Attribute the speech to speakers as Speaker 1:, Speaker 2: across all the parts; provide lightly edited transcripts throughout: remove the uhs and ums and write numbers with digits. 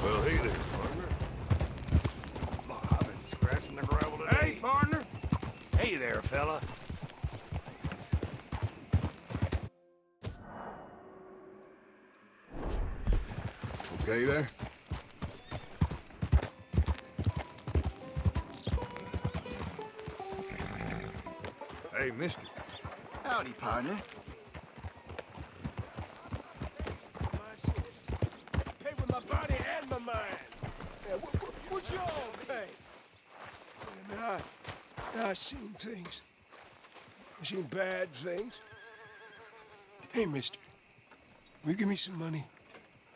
Speaker 1: Well, hey there, partner. I've been scratching the gravel today.
Speaker 2: Hey, partner. Hey there, fella.
Speaker 1: Okay there? Hey, mister.
Speaker 3: Howdy, partner.
Speaker 2: Pay with my body and my mind. Yeah, what's your own pay?
Speaker 4: Man, I seen things. I seen bad things. Hey, mister. Will you give me some money?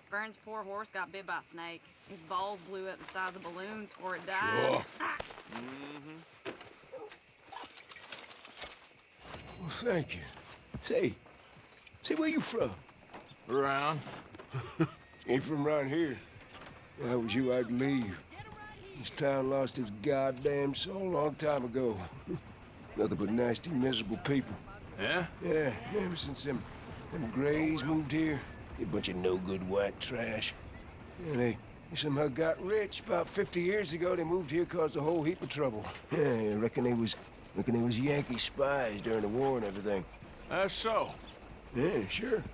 Speaker 5: Burns' poor horse got bit by a snake. His balls blew up the size of balloons before it died.
Speaker 1: Sure.
Speaker 4: Well, thank you. Say, where you from?
Speaker 1: Around.
Speaker 4: Ain't from around here. If I was you, I'd leave. This town lost its goddamn soul a long time ago. Nothing but nasty, miserable people.
Speaker 1: Yeah?
Speaker 4: Yeah, ever since them Grays moved here, a bunch of no-good white trash. Yeah, they somehow got rich. About 50 years ago, they moved here, caused a whole heap of trouble. Yeah, I reckon they was Yankee spies during the war and everything.
Speaker 1: That's so.
Speaker 4: Yeah, sure.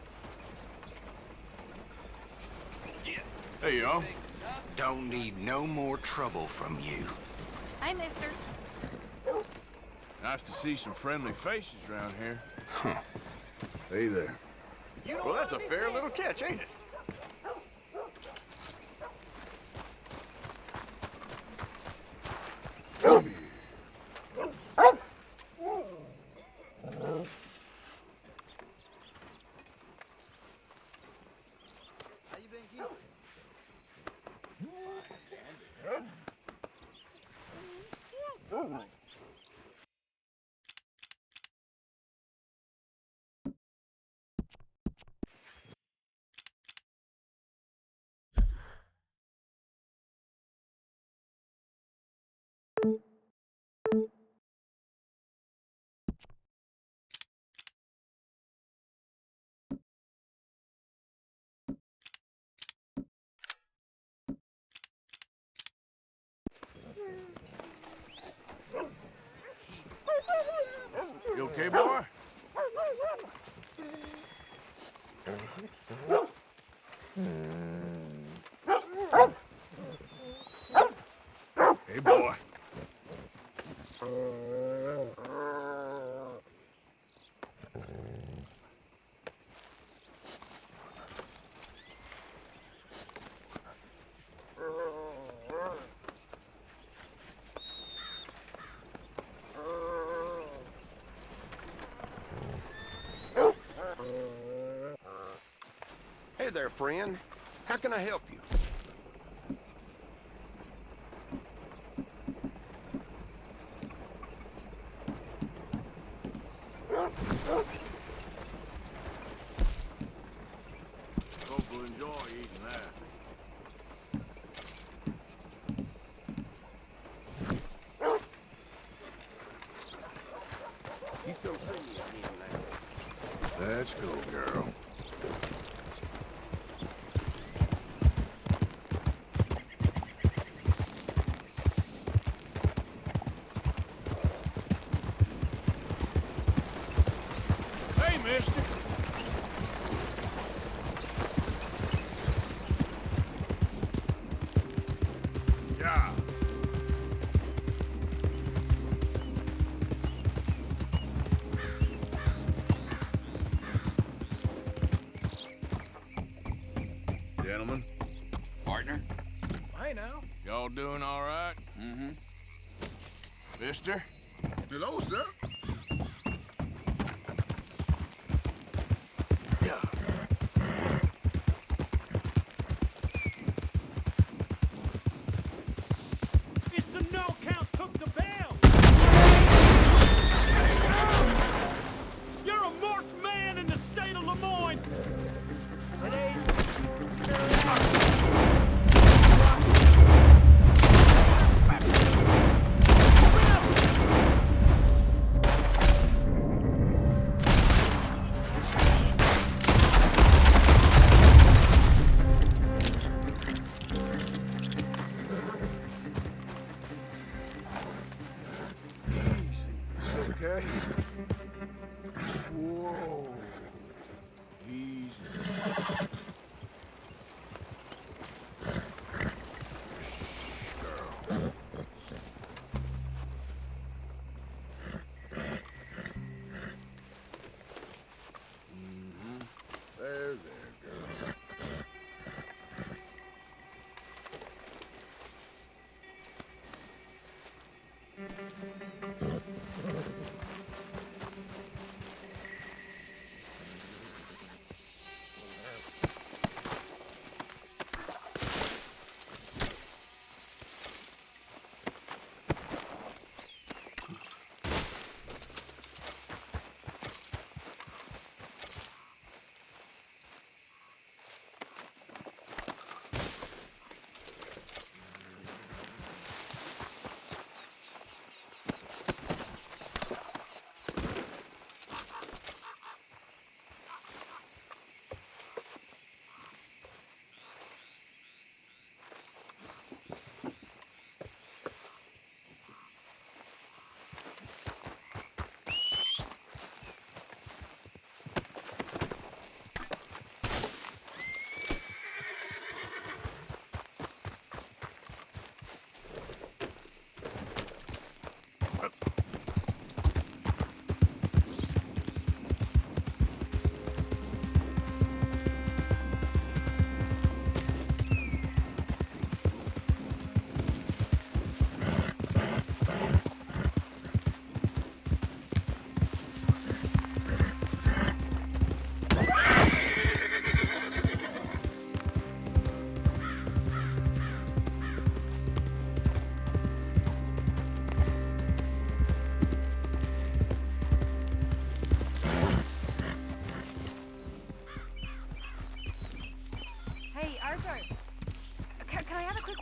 Speaker 1: Hey, y'all.
Speaker 2: Don't need no more trouble from you.
Speaker 5: Hey, mister.
Speaker 1: Nice to see some friendly faces around here. Huh. Hey there.
Speaker 2: Well, that's a fair little catch, ain't it?
Speaker 1: Come here.
Speaker 3: How you been keeping?
Speaker 1: You okay, boy? Hey, boy.
Speaker 2: Hey there, friend. How can I help you?
Speaker 1: Folks will enjoy eating that.
Speaker 2: You come see me again now.
Speaker 1: Let's go, girl. Hey, mister. Yeah. Gentlemen,
Speaker 2: Partner?
Speaker 4: Hey, now.
Speaker 1: y'all doing all right?
Speaker 2: Mm-hmm.
Speaker 1: Mister?
Speaker 3: Hello, sir.
Speaker 6: It's the no-count took the bell! You're a marked man in the state of Lemoyne!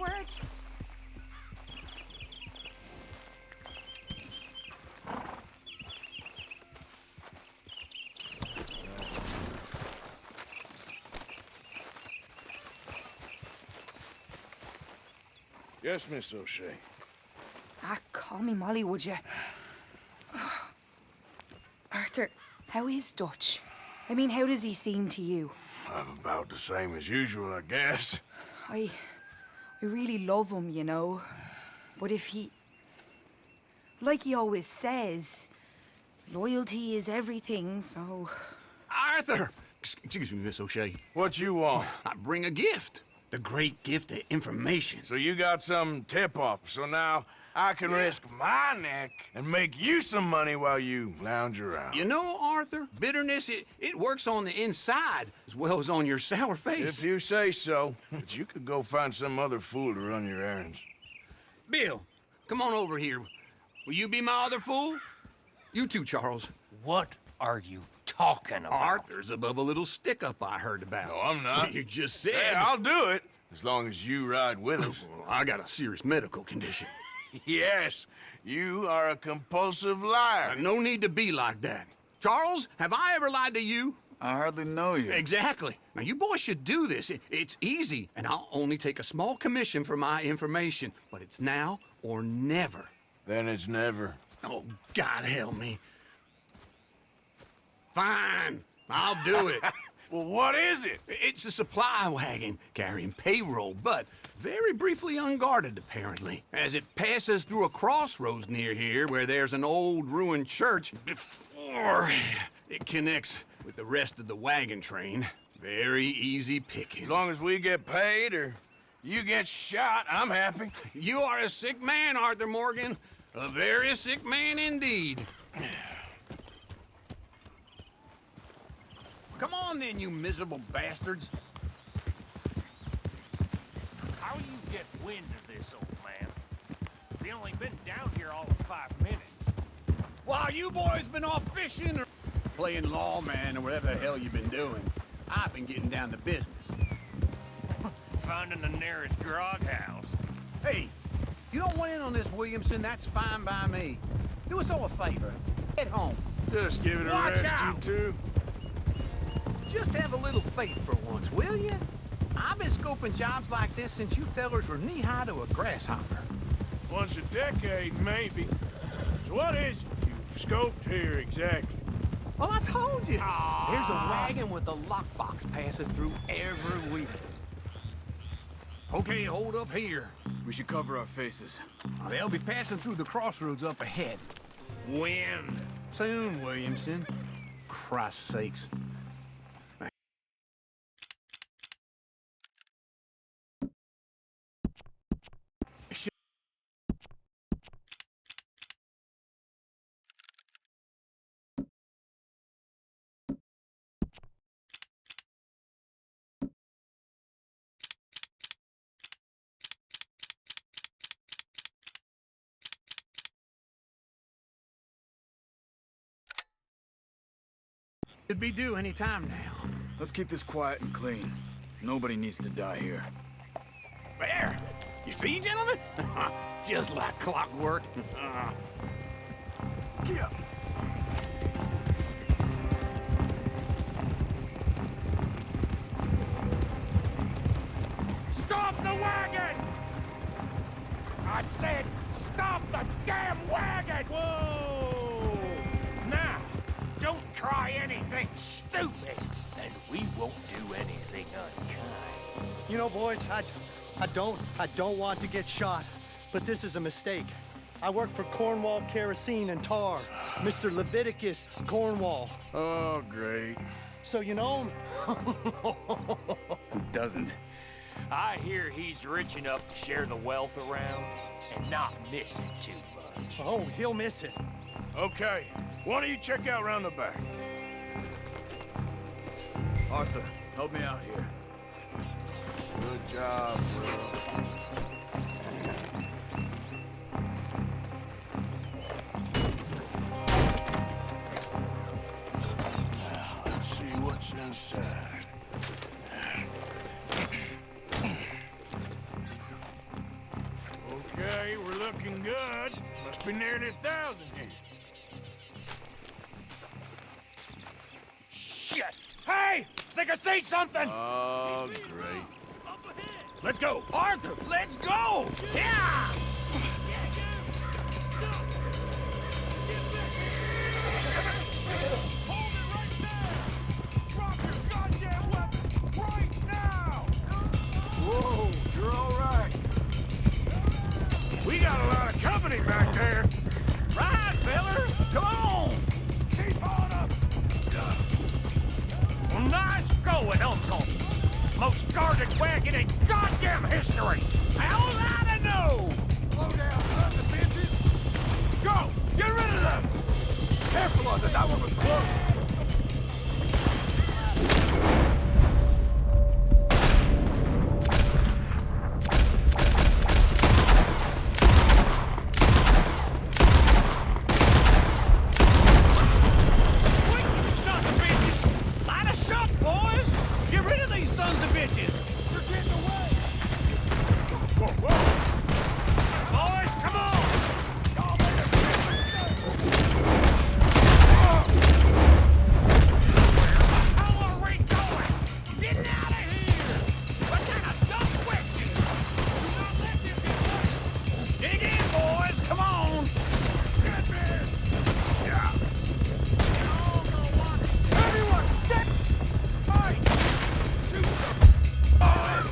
Speaker 5: awkward?
Speaker 1: Yes, Miss O'Shea.
Speaker 7: Ah, call me Molly, would you? Arthur, how is Dutch? I mean, how does he seem to you?
Speaker 1: I'm about the same as usual, I guess.
Speaker 7: I really love him, you know. But if he... Like he always says, loyalty is everything, so...
Speaker 8: Arthur! Excuse me, Miss O'Shea.
Speaker 1: What you want?
Speaker 8: I bring a gift. The great gift of information.
Speaker 1: So you got some tip-off, so now I can risk my neck and make you some money while you lounge around.
Speaker 8: You know, Arthur, bitterness, it works on the inside as well as on your sour face.
Speaker 1: If you say so, but you could go find some other fool to run your errands.
Speaker 8: Bill, come on over here. Will you be my other fool? You too, Charles.
Speaker 9: What are you talking about?
Speaker 8: Arthur's above a little stick-up I heard about.
Speaker 1: No, I'm not.
Speaker 8: You just said...
Speaker 1: Hey, I'll do it, as long as you ride with us.
Speaker 8: I got a serious medical condition.
Speaker 1: Yes, you are a compulsive liar.
Speaker 8: No need to be like that. Charles, have I ever lied to you?
Speaker 3: I hardly know you.
Speaker 8: Exactly. Now, you boys should do this. It's easy, and I'll only take a small commission for my information. But it's now or never.
Speaker 1: Then it's never.
Speaker 8: Oh, God help me. Fine, I'll do it.
Speaker 1: Well, what is it?
Speaker 8: It's a supply wagon carrying payroll, but very briefly unguarded, apparently. As it passes through a crossroads near here where there's an old ruined church before it connects with the rest of the wagon train. Very easy pickings.
Speaker 1: As long as we get paid or you get shot, I'm happy.
Speaker 8: You are a sick man, Arthur Morgan. A very sick man indeed. Come on then, you miserable bastards.
Speaker 6: How you get wind of this, old man? We only been down here all of 5 minutes.
Speaker 8: While you boys been off fishing or playing lawman or whatever the hell you've been doing, I've been getting down to business.
Speaker 6: Finding the nearest grog house.
Speaker 8: Hey, you don't want in on this, Williamson, that's fine by me. Do us all a favor. Head home.
Speaker 1: Just give it a
Speaker 6: Watch
Speaker 1: rest,
Speaker 6: out.
Speaker 1: you two.
Speaker 8: Just have a little faith for once, will you? I've been scoping jobs like this since you fellers were knee-high to a grasshopper.
Speaker 1: Once a decade, maybe. So what is it you've scoped here exactly?
Speaker 8: Well, I told you. There's a wagon with a lockbox passes through every week. Okay, hold up here.
Speaker 3: We should cover our faces.
Speaker 8: They'll be passing through the crossroads up ahead.
Speaker 6: Wind.
Speaker 8: Soon, Williamson. Christ's sakes. Could be due any time now.
Speaker 3: Let's keep this quiet and clean. Nobody needs to die here.
Speaker 8: There! You see, gentlemen? Just like clockwork.
Speaker 3: Yeah.
Speaker 6: Stop the wagon! I said, stop the damn wagon! Whoa! Now, don't try anything stupid, and we won't do anything unkind.
Speaker 10: You know, boys, I don't want to get shot, but this is a mistake. I work for Cornwall Kerosene and Tar, Mr. Leviticus Cornwall.
Speaker 1: Oh, great.
Speaker 10: So you know him?
Speaker 3: Who doesn't?
Speaker 6: I hear he's rich enough to share the wealth around and not miss it too much.
Speaker 10: Oh, he'll miss it.
Speaker 1: Okay, why don't you check out around the back?
Speaker 3: Arthur, help me out here.
Speaker 1: Good job, Will. Now, let's see what's inside. Okay, we're looking good. Must be nearly 1,000 here.
Speaker 6: Shit! Hey! Think I see something!
Speaker 1: Oh, great.
Speaker 6: Let's go! Arthur, let's go! Yeah!
Speaker 2: Hold it right there! Drop your goddamn weapons right now!
Speaker 1: Whoa, you're all right. We got a lot of company back there.
Speaker 6: Right, fella! Come on!
Speaker 2: Keep on up!
Speaker 6: Well, nice going, Uncle! Most guarded wagon in goddamn history! How'd I know?
Speaker 2: Slow down, sons of bitches! Go! Get rid of them! Careful on that one was close!
Speaker 6: Sons of bitches! Line us up, boys! Get rid of these sons of bitches!
Speaker 2: You're getting away!
Speaker 6: Boys, come on!
Speaker 2: Y'all made a
Speaker 6: How are we going? Getting out of here! What kind of dumb questions? Do not let this get away! Dig in, boys! Come on!
Speaker 1: Yeah.
Speaker 2: Everyone, stay! Fight! Shoot them!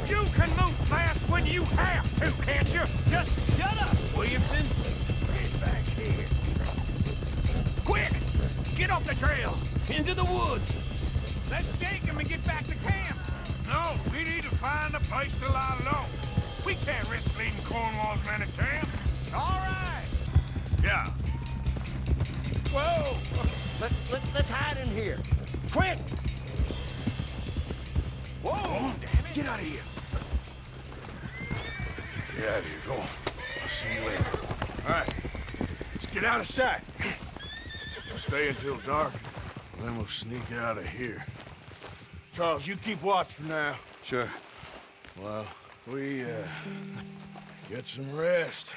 Speaker 6: You can move fast when you have to, can't you? Just shut up, Williamson! Get back here! Quick! Get off the trail! Into the woods! Let's shake him and get back to camp!
Speaker 1: No, we need to find a place to lie low. We can't risk leaving Cornwall's men at camp.
Speaker 6: All right!
Speaker 1: Yeah.
Speaker 2: Whoa!
Speaker 9: Let's hide in here. Quick!
Speaker 1: Whoa! Damn it. Get out of here. Get out of here. Go on. I'll see you later. All right. Let's get out of sight. We'll stay until dark, and then we'll sneak out of here. Charles, you keep watch for now.
Speaker 3: Sure.
Speaker 1: Well, we, get some rest.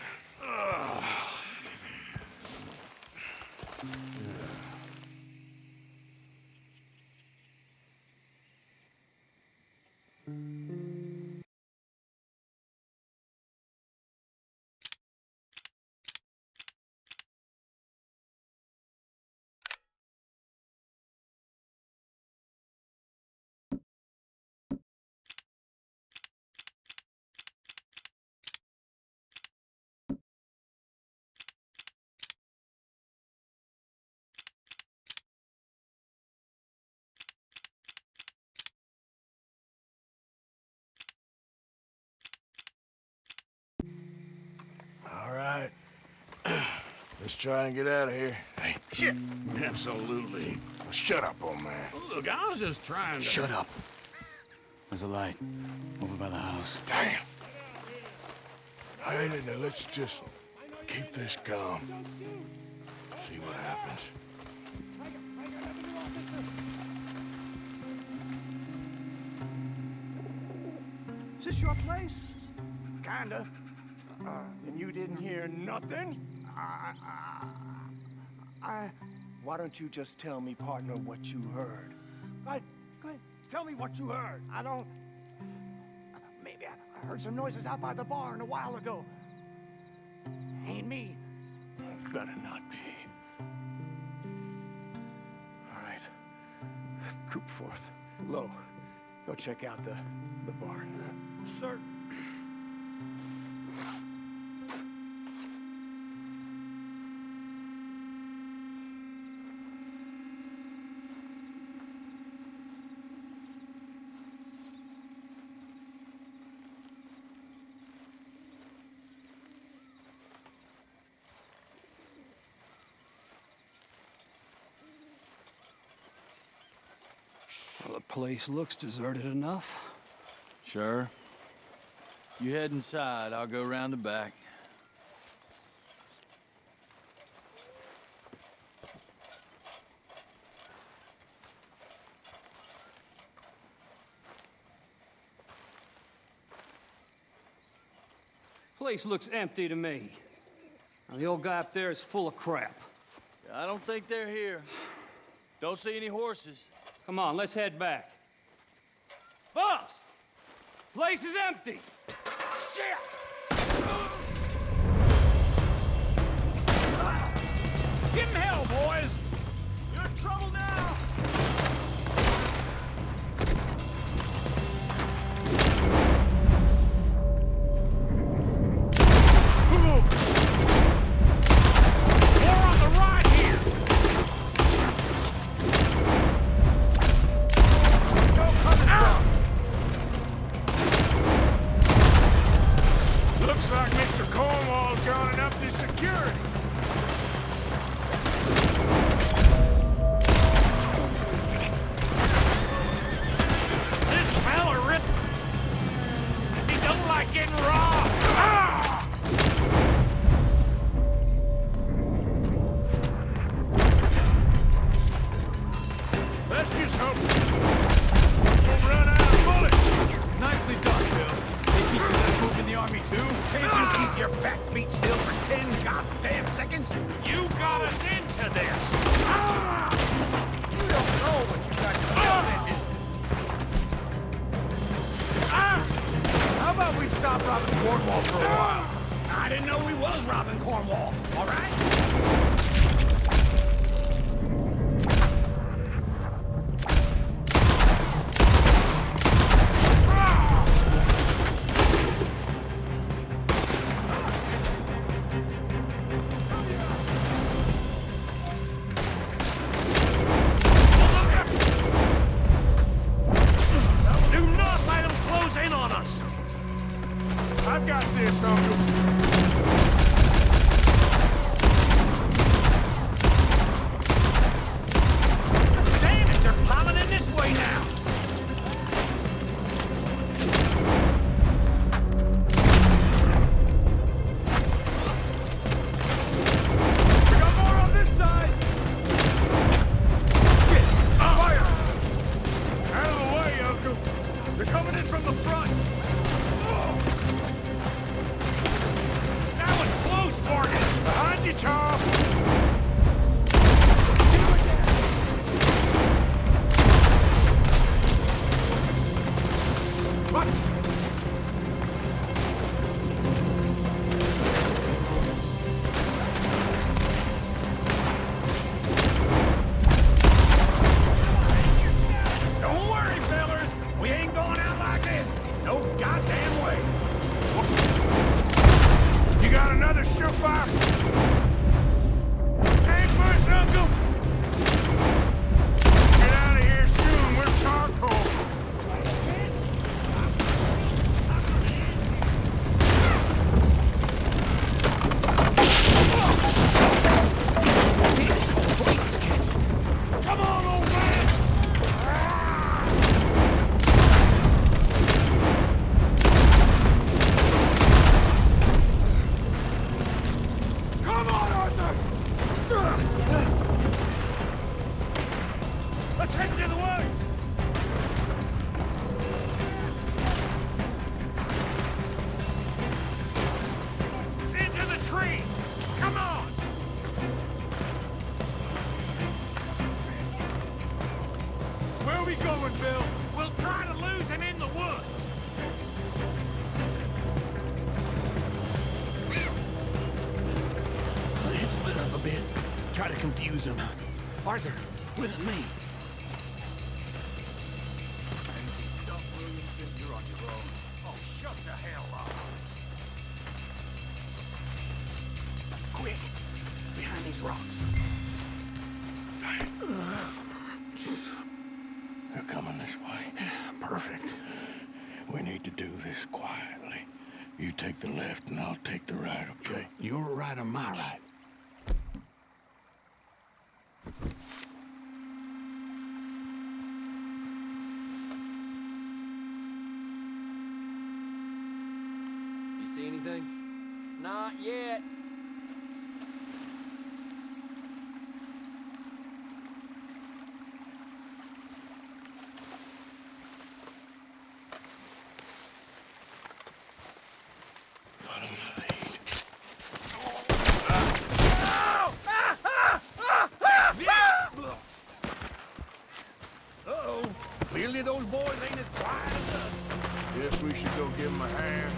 Speaker 1: All right. Let's try and get out of here. Hey,
Speaker 8: Shit!
Speaker 1: absolutely. Shut up, old man.
Speaker 8: Look, I was just trying to...
Speaker 3: Shut up. There's a light over by the house.
Speaker 1: Damn. All right, now let's just keep this calm. See what happens.
Speaker 2: Is this your place? Kinda. And you didn't hear nothing? Why don't you just tell me, partner, what you heard? Go ahead. Tell me what you heard. I don't... Maybe I heard some noises out by the barn a while ago. Ain't me.
Speaker 1: Better not be.
Speaker 2: All right. Coopforth. Low. Go check out the barn. Sir.
Speaker 3: Well, the place looks deserted enough.
Speaker 11: Sure. You head inside, I'll go round the back.
Speaker 6: Place looks empty to me. Now, the old guy up there is full of crap.
Speaker 11: I don't think they're here. Don't see any horses.
Speaker 6: Come on, let's head back. Boss! Place is empty! Shit!
Speaker 2: Give him hell, boys! You're in trouble now!
Speaker 6: More on the right here!
Speaker 1: Looks like Mr. Cornwall's gone and upped his security.
Speaker 6: This fella ripped. He don't like getting robbed. Ah!
Speaker 1: Let's just hope we'll run out of bullets.
Speaker 8: Nicely done, Bill. They teach you that move in the army, too?
Speaker 2: Can't you keep your backbeat still for 10 goddamn seconds?
Speaker 6: You got us into this.
Speaker 2: You don't know what you got yourself into. How about we stop robbing Cornwall for a while? I didn't know we was robbing Cornwall, all right?
Speaker 6: Do not let them close in on us.
Speaker 1: I've got this, Uncle.
Speaker 6: Damn it, they're piling in this way now.
Speaker 2: We got more on this side!
Speaker 1: Fire! Out of the way, Uncle. They're coming in from the front.
Speaker 6: That was close, Morgan.
Speaker 1: Behind you, Tom. What?
Speaker 2: Don't worry, fellers. We ain't going out like this. No goddamn way.
Speaker 1: You got another surefire? Aim first, Uncle. Get out of here soon. We're charcoal.
Speaker 6: Come on, old man.
Speaker 2: Come on, Arthur!
Speaker 6: Let's head to the woods. Into the tree. Come on.
Speaker 1: Where are we going, Bill?
Speaker 6: We'll try to lose him in the woods.
Speaker 2: Let's split up a bit. Try to confuse them. Arthur, with me.
Speaker 8: Dump Williamson, you're on your own.
Speaker 6: Oh, shut the hell up.
Speaker 2: Quick, behind these rocks.
Speaker 12: They're coming this way. Perfect. We need to do this quietly. You take the left and I'll take the right, okay?
Speaker 8: Your right or my right?
Speaker 9: You see anything?
Speaker 6: Not yet.
Speaker 12: Follow my lead.
Speaker 6: Clearly those boys ain't as quiet as us.
Speaker 1: Guess we should go give him a hand.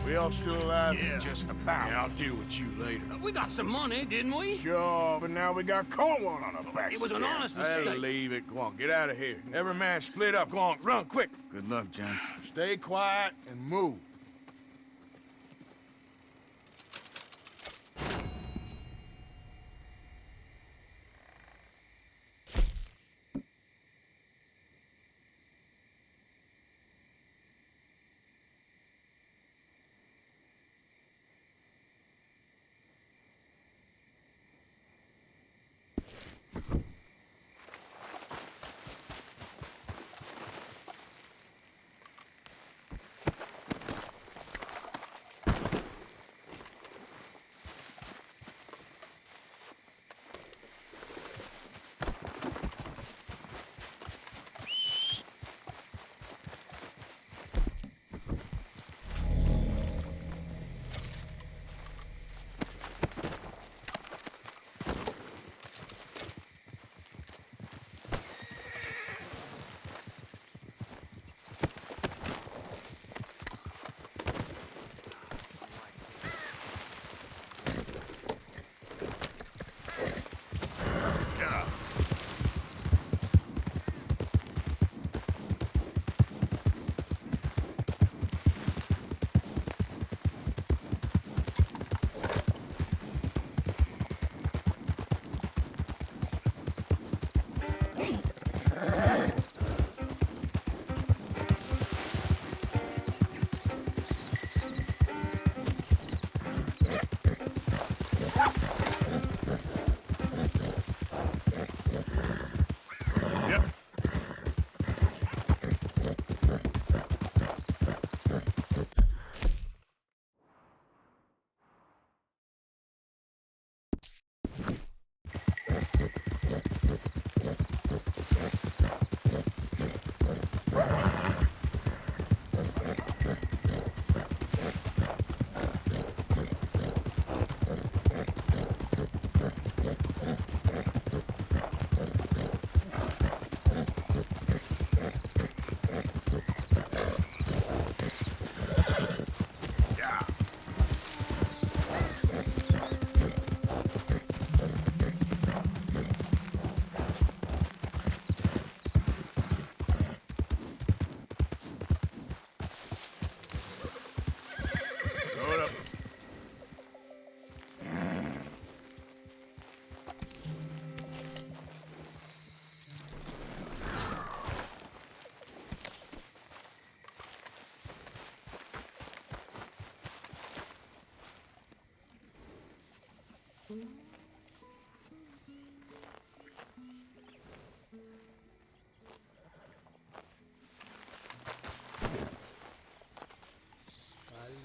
Speaker 1: We all still alive?
Speaker 8: Yeah.
Speaker 1: Just about.
Speaker 8: Yeah, I'll deal with you later. We got some money, didn't we?
Speaker 1: Sure, but now we got Cornwall on our backs.
Speaker 8: It was an
Speaker 1: again.
Speaker 8: honest
Speaker 1: Hey,
Speaker 8: mistake.
Speaker 1: leave it. Go on, get out of here. Every man split up. Go on, run, quick.
Speaker 3: Good luck, gents.
Speaker 1: Stay quiet and move.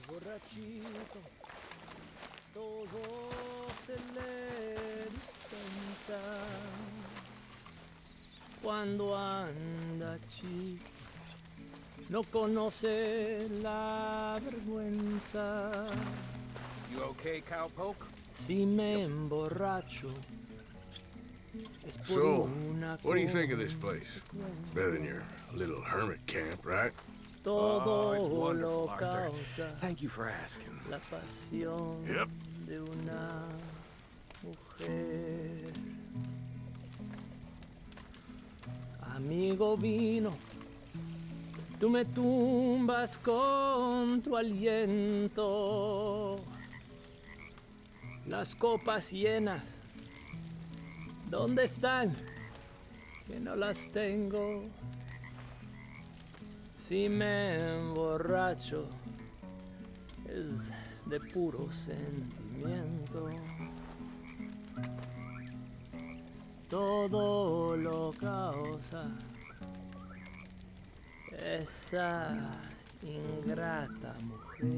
Speaker 13: borrachito, todo se le dispensa. Cuando anda chico, no conoce la vergüenza.
Speaker 3: You okay, cowpoke?
Speaker 13: Si me emborracho, es por
Speaker 1: So,
Speaker 13: una
Speaker 1: what do you think of this place? Better than your little hermit camp, right?
Speaker 13: Todo
Speaker 3: it's
Speaker 13: lo
Speaker 3: wonderful, Arthur.
Speaker 13: causa
Speaker 3: Thank you for asking.
Speaker 13: la pasión
Speaker 1: Yep.
Speaker 13: de una mujer. Amigo vino Tú me tumbas con tu aliento. Las copas llenas, ¿dónde están? Que no las tengo. Si me emborracho, es de puro sentimiento. Todo lo causa esa ingrata mujer.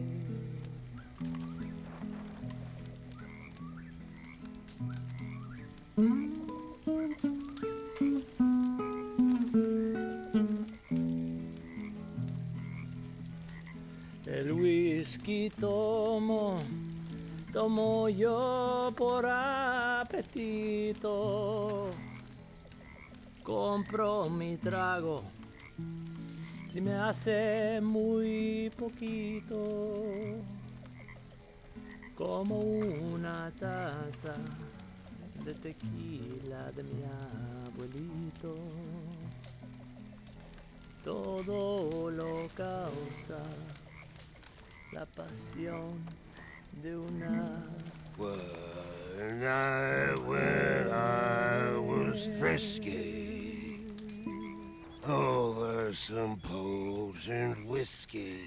Speaker 13: El whisky tomo yo por apetito. Compro mi trago si me hace muy poquito, como una taza de tequila de mi abuelito. Todo lo causa la pasión de una.
Speaker 14: One night when I was frisky, over some potent whiskey,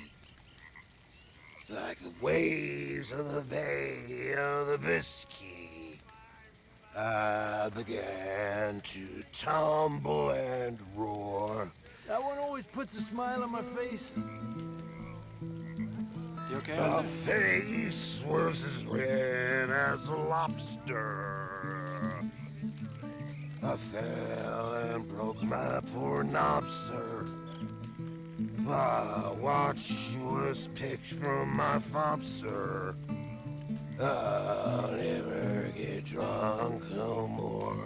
Speaker 14: like the waves of the Bay of the Biscay, I began to tumble and roar.
Speaker 6: That one always puts a smile on my face. You okay?
Speaker 14: My face was as red as a lobster. I fell and broke my poor knob, sir. My watch was picked from my fob, sir. I'll never get drunk no more.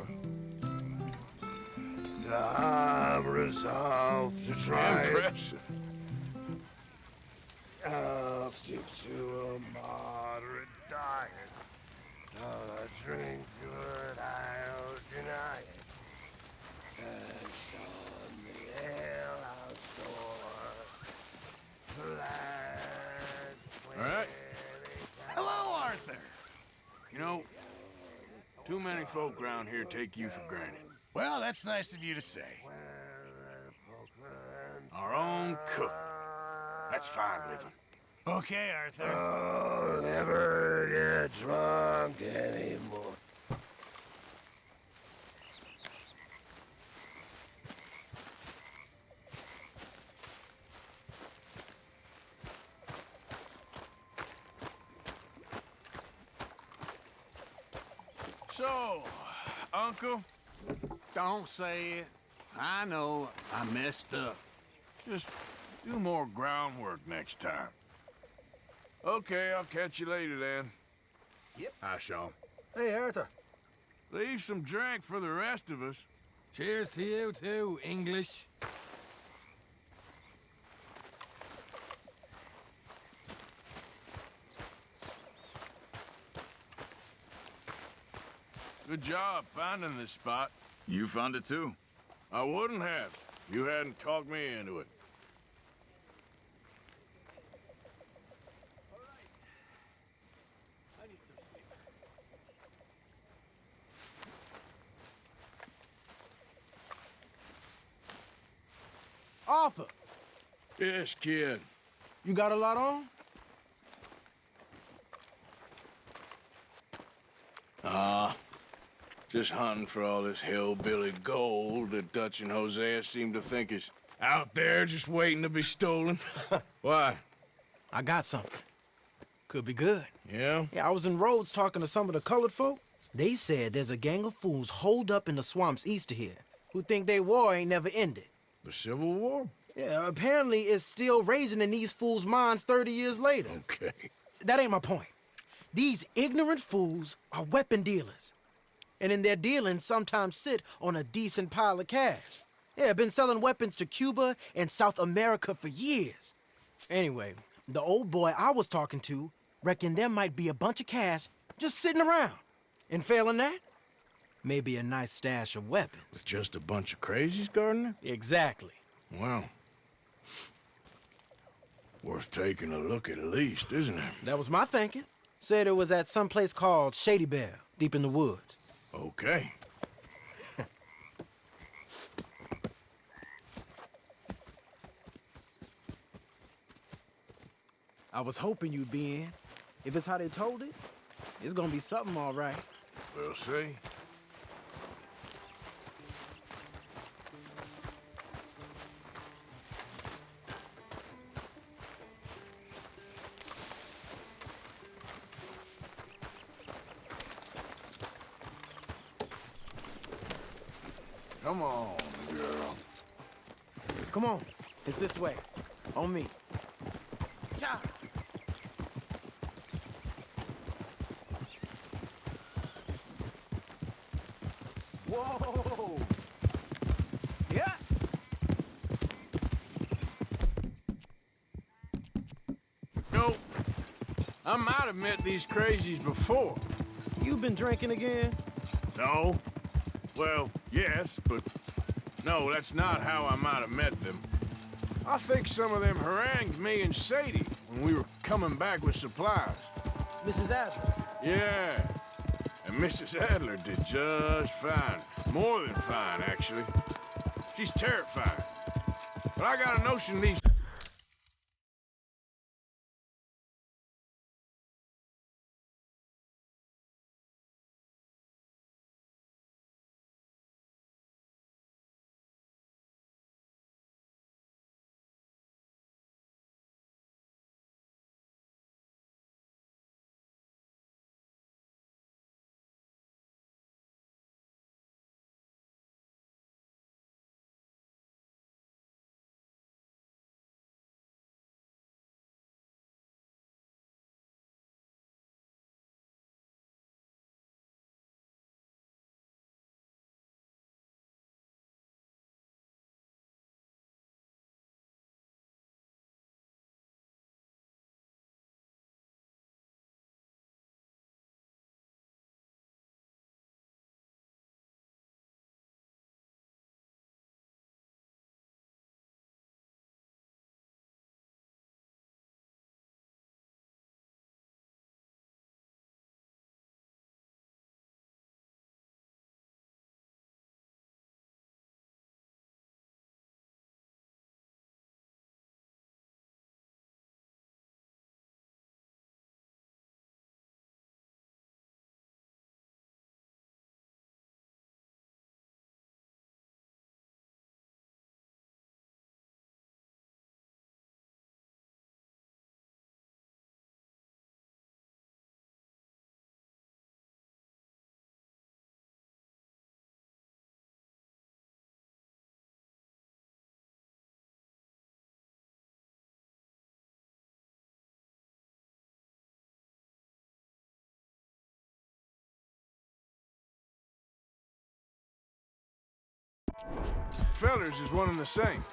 Speaker 14: I'm resolved to try it.
Speaker 1: Impressive.
Speaker 14: I'll stick to a moderate diet. I'll drink good, I'll deny it. And on the ale I'll soar.
Speaker 1: All right. Hello, Arthur. You know, too many folk around here take you for granted.
Speaker 12: Well, that's nice of you to say.
Speaker 1: Our own cook. That's fine living.
Speaker 12: Okay, Arthur.
Speaker 14: I'll never get drunk anymore.
Speaker 1: So, Uncle,
Speaker 8: Don't say it. I know I messed up.
Speaker 1: just do more groundwork next time. Okay, I'll catch you later then.
Speaker 2: Yep.
Speaker 1: Hi, Sean.
Speaker 2: Hey, Arthur.
Speaker 1: Leave some drink for the rest of us.
Speaker 6: Cheers to you too, English.
Speaker 1: Good job finding this spot.
Speaker 3: You found it too?
Speaker 1: I wouldn't have if you hadn't talked me into it.
Speaker 2: Arthur,
Speaker 1: Yes, kid.
Speaker 2: you got a lot on?
Speaker 1: Just hunting for all this hillbilly gold that Dutch and Hosea seem to think is out there just waiting to be stolen. Why?
Speaker 15: I got something. Could be good.
Speaker 1: Yeah?
Speaker 15: Yeah, I was in Rhodes talking to some of the colored folk. They said there's a gang of fools holed up in the swamps east of here who think their war ain't never ended.
Speaker 1: The Civil War?
Speaker 15: Yeah, apparently it's still raging in these fools' minds 30 years later.
Speaker 1: Okay.
Speaker 15: That ain't my point. These ignorant fools are weapon dealers. And in their dealings sometimes sit on a decent pile of cash. Yeah, been selling weapons to Cuba and South America for years. Anyway, the old boy I was talking to reckoned there might be a bunch of cash just sitting around. And failing that, maybe a nice stash of weapons.
Speaker 1: With just a bunch of crazies guarding it?
Speaker 15: Exactly.
Speaker 1: Well, Worth taking a look at least, isn't it?
Speaker 15: That was my thinking. Said it was at some place called Shady Belle, deep in the woods.
Speaker 1: Okay.
Speaker 15: I was hoping you'd be in. If it's how they told it, it's gonna be something all right.
Speaker 1: We'll see. Come on, girl.
Speaker 15: Come on, it's this way. On me. Cha! Whoa! Yeah!
Speaker 1: No, I might have met these crazies before.
Speaker 15: You been drinking again?
Speaker 1: No. Well, yes, but no, that's not how I might have met them. I think some of them harangued me and Sadie when we were coming back with supplies.
Speaker 15: Mrs. Adler?
Speaker 1: Yeah. And Mrs. Adler did just fine. More than fine, actually. She's terrifying. But I got a notion these... Fellers is one and the same.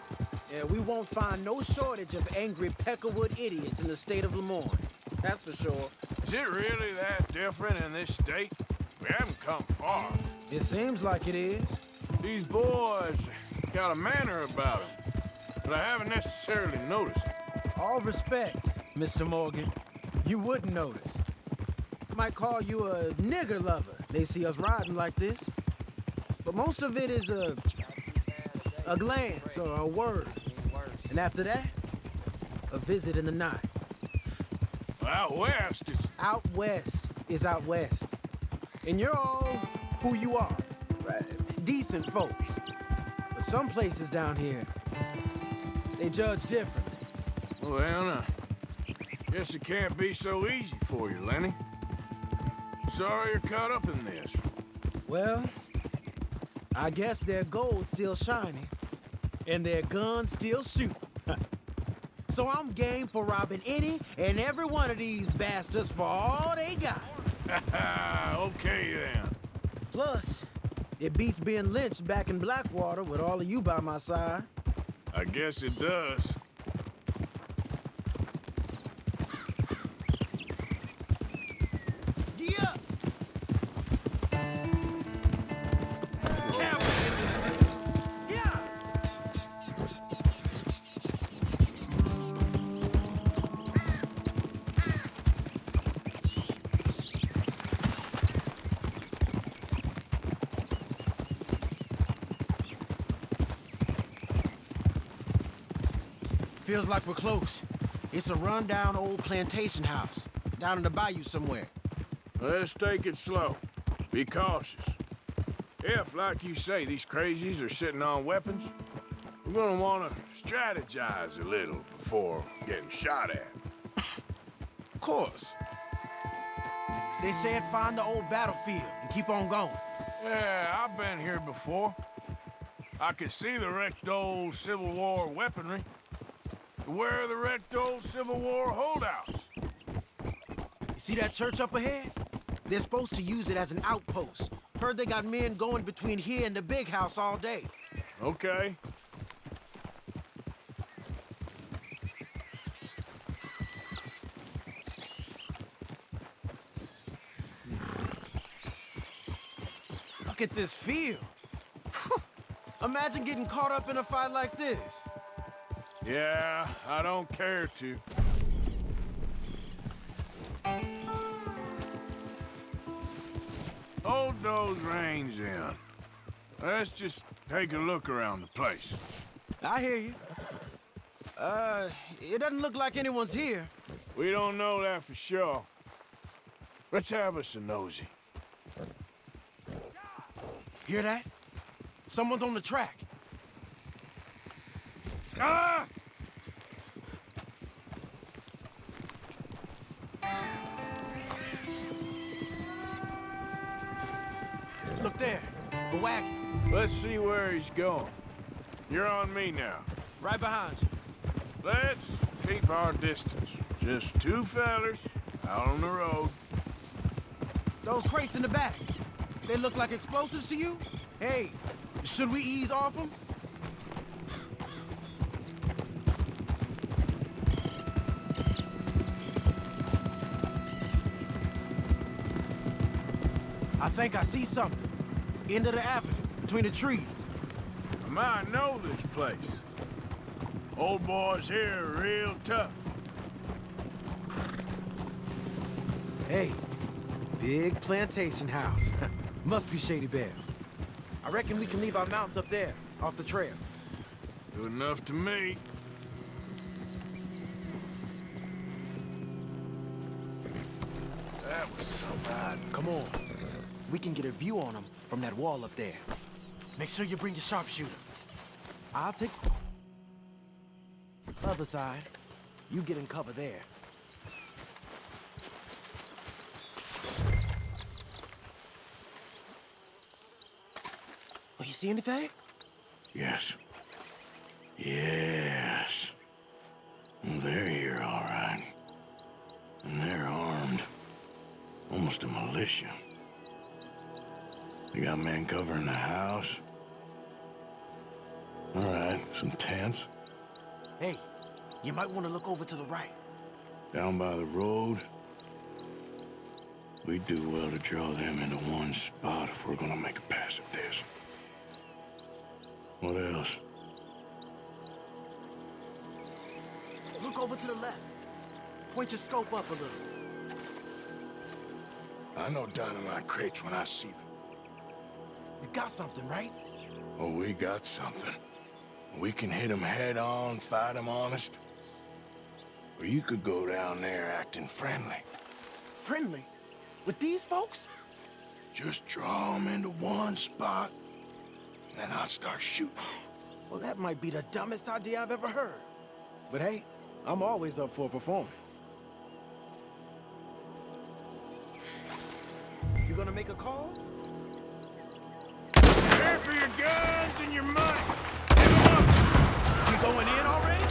Speaker 15: Yeah, we won't find no shortage of angry Peckerwood idiots in the state of Lemoyne. That's for sure.
Speaker 1: Is it really that different in this state? We haven't come far.
Speaker 15: It seems like it is.
Speaker 1: These boys got a manner about them, but I haven't necessarily noticed.
Speaker 15: All respect, Mr. Morgan. You wouldn't notice. Might call you a nigger lover. They see us riding like this. But most of it is a glance or a word. And after that, a visit in the night.
Speaker 1: Out west, it's...
Speaker 15: Out west is out west. And you're all who you are. Decent folks. But some places down here, they judge differently.
Speaker 1: Well, now, guess it can't be so easy for you, Lenny. Sorry you're caught up in this.
Speaker 15: Well, I guess their gold's still shining, and their guns still shoot. So I'm game for robbing any and every one of these bastards for all they got.
Speaker 1: Okay, then.
Speaker 15: Plus, it beats being lynched back in Blackwater with all of you by my side.
Speaker 1: I guess it does.
Speaker 15: Yeah! Feels like we're close. It's a rundown old plantation house, down in the bayou somewhere.
Speaker 1: Let's take it slow. Be cautious. If, like you say, these crazies are sitting on weapons, we're gonna want to strategize a little before getting shot at.
Speaker 15: Of course. They said find the old battlefield and keep on going.
Speaker 1: Yeah, I've been here before. I can see the wrecked old Civil War weaponry. Where are the wrecked old Civil War holdouts?
Speaker 15: You see that church up ahead? They're supposed to use it as an outpost. Heard they got men going between here and the big house all day.
Speaker 1: Okay.
Speaker 15: Look at this field. Imagine getting caught up in a fight like this.
Speaker 1: Yeah, I don't care to. Hold those reins in. Let's just take a look around the place.
Speaker 15: I hear you. It doesn't look like anyone's here.
Speaker 1: We don't know that for sure. Let's have us a nosy.
Speaker 15: Hear that? Someone's on the track.
Speaker 1: Ah!
Speaker 15: Look there, the wagon.
Speaker 1: Let's see where he's going. You're on me now.
Speaker 15: Right behind you.
Speaker 1: Let's keep our distance. Just two fellers out on the road.
Speaker 15: Those crates in the back, they look like explosives to you? Hey, should we ease off them? I think I see something. End of the avenue, between the trees.
Speaker 1: I might know this place. Old boys here are real tough.
Speaker 15: Hey, big plantation house. Must be Shady Belle. I reckon we can leave our mounts up there, off the trail.
Speaker 1: Good enough to me. That was so bad.
Speaker 15: Come on. We can get a view on them from that wall up there. Make sure you bring your sharpshooter. I'll take the other side. You get in cover there. Oh, you see anything?
Speaker 12: Yes. Yes. They're here, all right. And they're armed. Almost a militia. They got men covering the house. All right, some tents.
Speaker 15: Hey, you might want to look over to the right.
Speaker 12: Down by the road. We'd do well to draw them into one spot if we're gonna make a pass at this. What else?
Speaker 15: Look over to the left. Point your scope up a little.
Speaker 1: I know dynamite crates when I see them.
Speaker 15: You got something, right?
Speaker 1: Oh, we got something. We can hit them head on, fight them honest. Or you could go down there acting friendly.
Speaker 15: Friendly? With these folks?
Speaker 1: Just draw them into one spot, then I'll start shooting.
Speaker 15: Well, that might be the dumbest idea I've ever heard. But hey, I'm always up for a performance. You gonna make a call?
Speaker 1: Care for your guns and your money. Give them up.
Speaker 15: You going in already?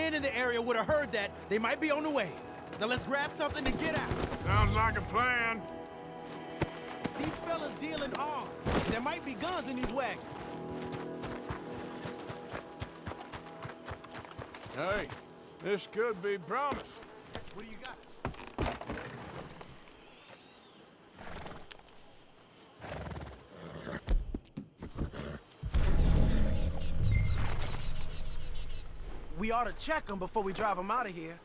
Speaker 15: men in the area would have heard that. They might be on the way. Now let's grab something and get out.
Speaker 1: Sounds like a plan.
Speaker 15: These fellas deal in arms. There might be guns in these wagons.
Speaker 1: Hey, this could be promise.
Speaker 15: What do you got? We ought to check them before we drive them out of here.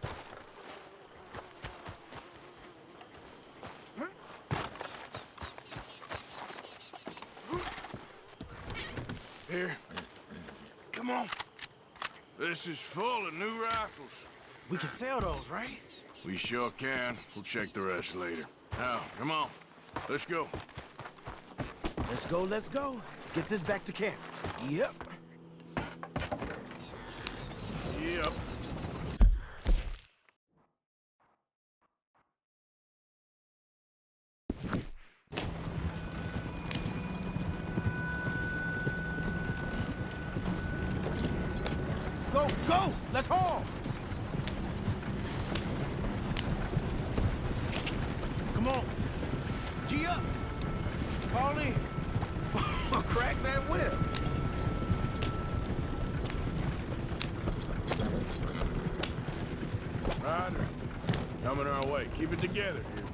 Speaker 1: Here. Come on. This is full of new rifles.
Speaker 15: We can sell those, right?
Speaker 1: We sure can. We'll check the rest later. Now, come on. Let's go.
Speaker 15: Let's go, let's go. Get this back to camp. Yep.
Speaker 1: Yep.
Speaker 15: Go, go! Let's haul! Come on. G up. Fall in. Crack that whip.
Speaker 1: Ryder, coming our way. Keep it together here.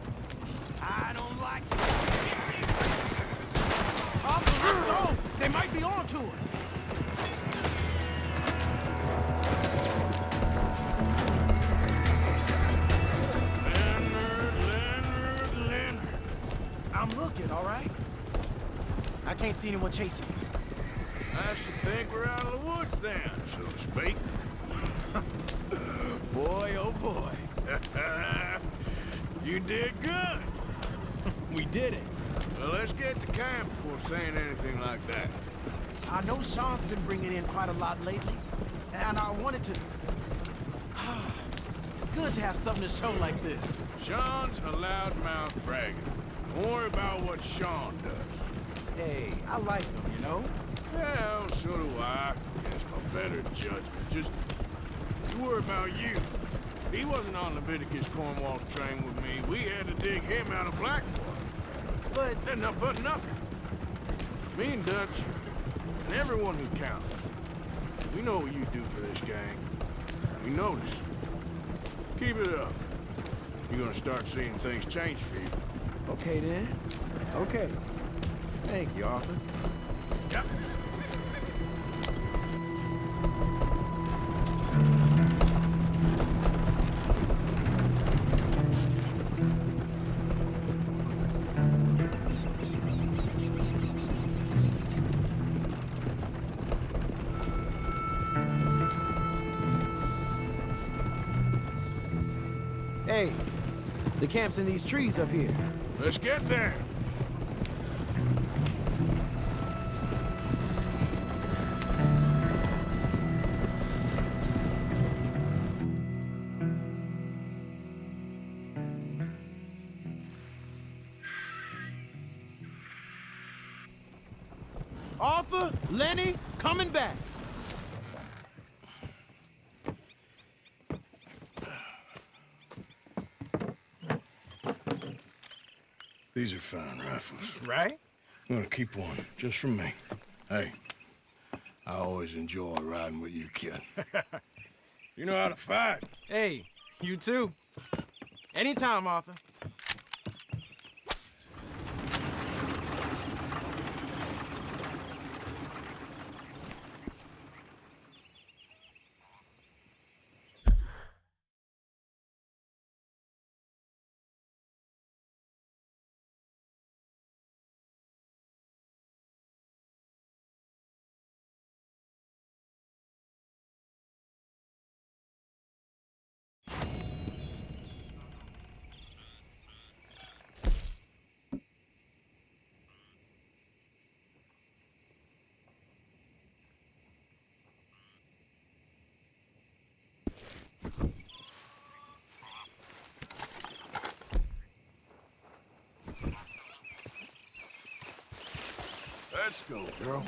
Speaker 15: I don't like it. Officer, let's go! They might be on to us.
Speaker 1: Leonard.
Speaker 15: I'm looking, all right? I can't see anyone chasing us.
Speaker 1: I should think we're out of the woods then, so to speak.
Speaker 15: Boy, oh boy.
Speaker 1: You did good.
Speaker 15: We did it.
Speaker 1: Well, let's get to camp before saying anything like that.
Speaker 15: I know Sean's been bringing in quite a lot lately, and I wanted to... It's good to have something to show like this.
Speaker 1: Sean's a loudmouth bragger. Don't worry about what Sean does.
Speaker 15: Hey, I like him, you know?
Speaker 1: Yeah, well, so do I. Guess my better judgment. Just you worry about you. He wasn't on Leviticus Cornwall's train with me. We had to dig him out of Blackwater.
Speaker 15: But
Speaker 1: nothing. Me and Dutch, and everyone who counts, we know what you do for this gang. We notice. Keep it up. You're gonna start seeing things change for you.
Speaker 15: Okay, then. Okay. Thank you, Arthur.
Speaker 1: Yep.
Speaker 15: Hey, the camp's in these trees up here.
Speaker 1: Let's get there.
Speaker 15: Arthur, Lenny, coming back.
Speaker 1: These are fine rifles.
Speaker 15: Right?
Speaker 1: I'm gonna keep one, just for me. Hey, I always enjoy riding with you, kid. You know how to fight.
Speaker 15: Hey, you too. Anytime, Arthur.
Speaker 1: Let's go, girl.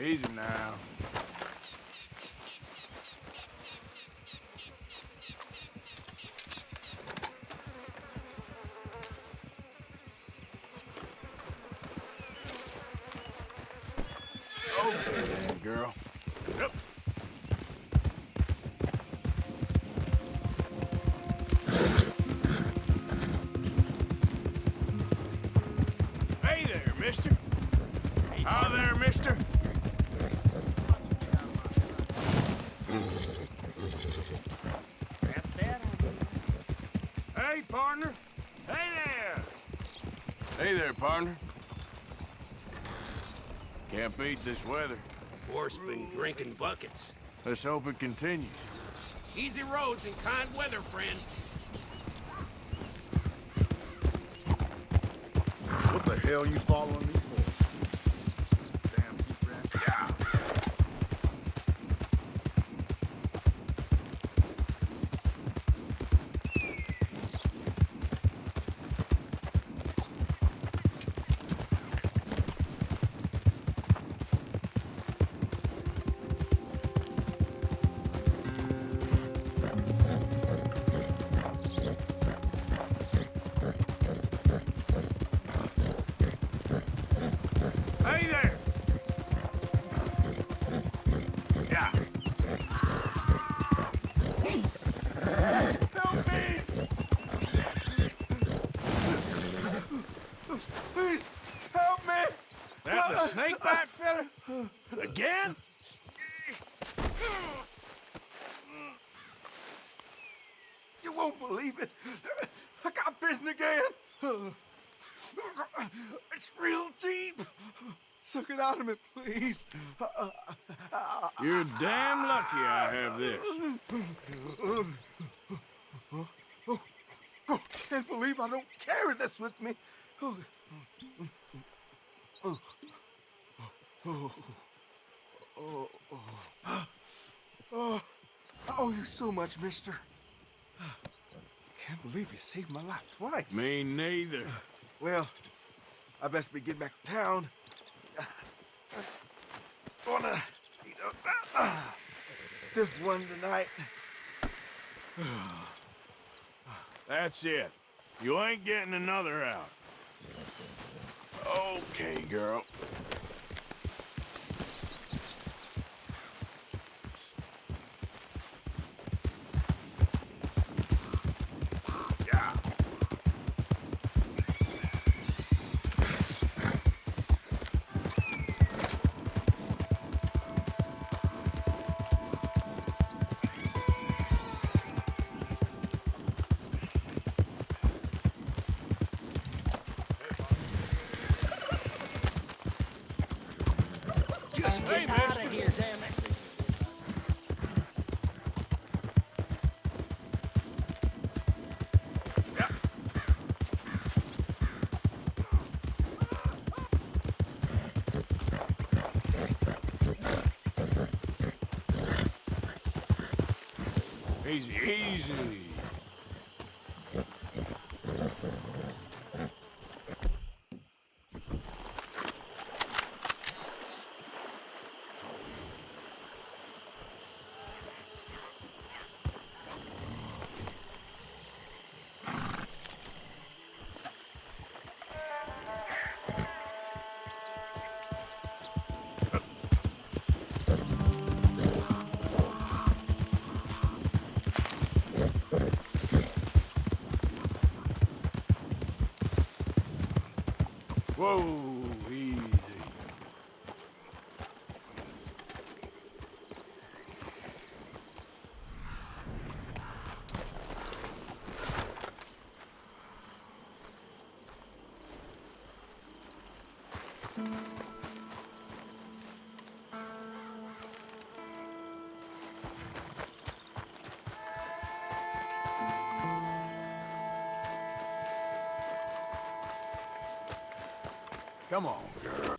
Speaker 1: Easy now. Okay then, girl. Yep. Hey there, mister. Hi there, mister.
Speaker 6: That's that, I guess.
Speaker 1: Hey, partner. Hey there. Hey there, partner. Can't beat this weather.
Speaker 14: Horse been drinking buckets.
Speaker 1: Let's hope it continues.
Speaker 14: Easy roads in kind weather, friend.
Speaker 1: What the hell you following me for? Damn deep rat. Yeah. Hey there! Yeah. Help me! Please, help me! That the snake bite fella? Again?
Speaker 16: You won't believe it. I got bitten again. It's real deep. Suck it out of me, please.
Speaker 1: You're damn lucky I have this.
Speaker 16: Can't believe I don't carry this with me. I owe you so much, mister. Can't believe you saved my life twice.
Speaker 1: Me neither.
Speaker 16: Well, I best be getting back to town. Gonna eat a stiff one tonight.
Speaker 1: That's it. You ain't getting another out. Okay, girl. Yeah.
Speaker 6: Just
Speaker 1: Hey,
Speaker 6: get out of
Speaker 1: mister.
Speaker 6: here, damn it.
Speaker 1: Easy, easy. Whoa, easy. Come on, girl.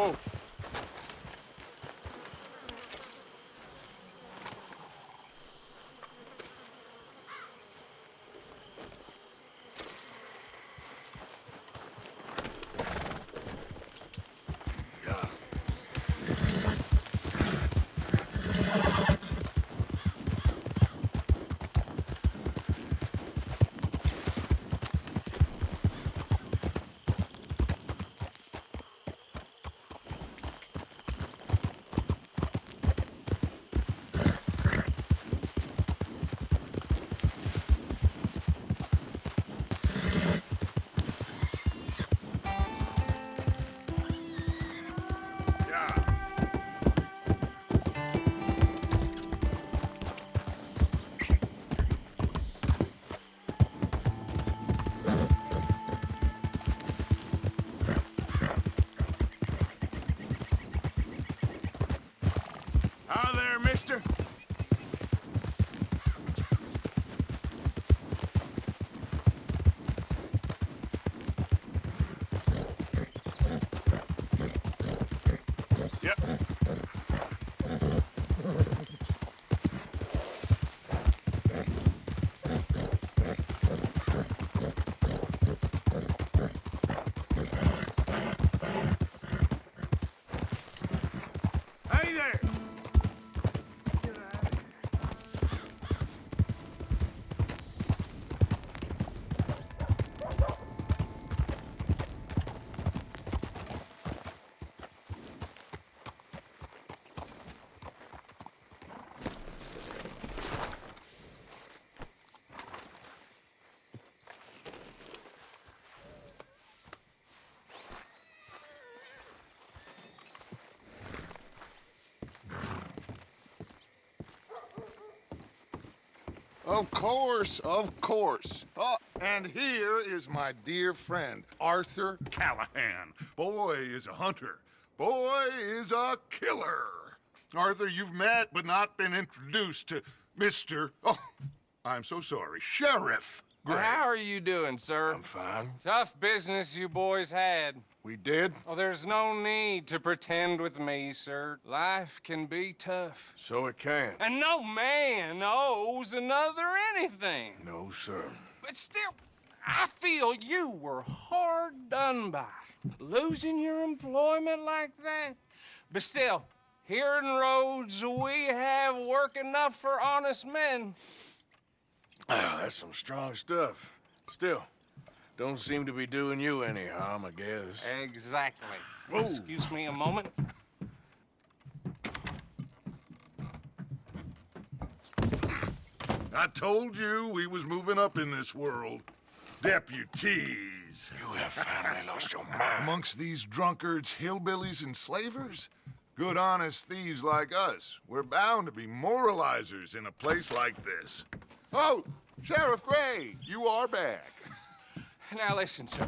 Speaker 1: Whoa. Hi there, mister. Yep. Hey there!
Speaker 16: Of course, of course. Oh, and here is my dear friend, Arthur Callahan. Boy is a hunter. Boy is a killer. Arthur, you've met but not been introduced to Mr. Oh, I'm so sorry, Sheriff Gray.
Speaker 17: How are you doing, sir?
Speaker 1: I'm fine.
Speaker 17: Tough business you boys had.
Speaker 1: We did?
Speaker 17: Oh, there's no need to pretend with me, sir. Life can be tough.
Speaker 1: So it can.
Speaker 17: And no man owes another anything.
Speaker 1: No, sir.
Speaker 17: But still, I feel you were hard done by. Losing your employment like that. But still, here in Rhodes, we have work enough for honest men.
Speaker 1: Ah, that's some strong stuff. Still, don't seem to be doing you any harm, I guess.
Speaker 17: Exactly.
Speaker 1: Whoa.
Speaker 17: Excuse me a moment.
Speaker 16: I told you we was moving up in this world. Deputies.
Speaker 1: You have finally lost your mind.
Speaker 16: Amongst these drunkards, hillbillies, and slavers? Good, honest thieves like us. We're bound to be moralizers in a place like this. Oh, Sheriff Gray, you are back.
Speaker 17: Now listen, sir.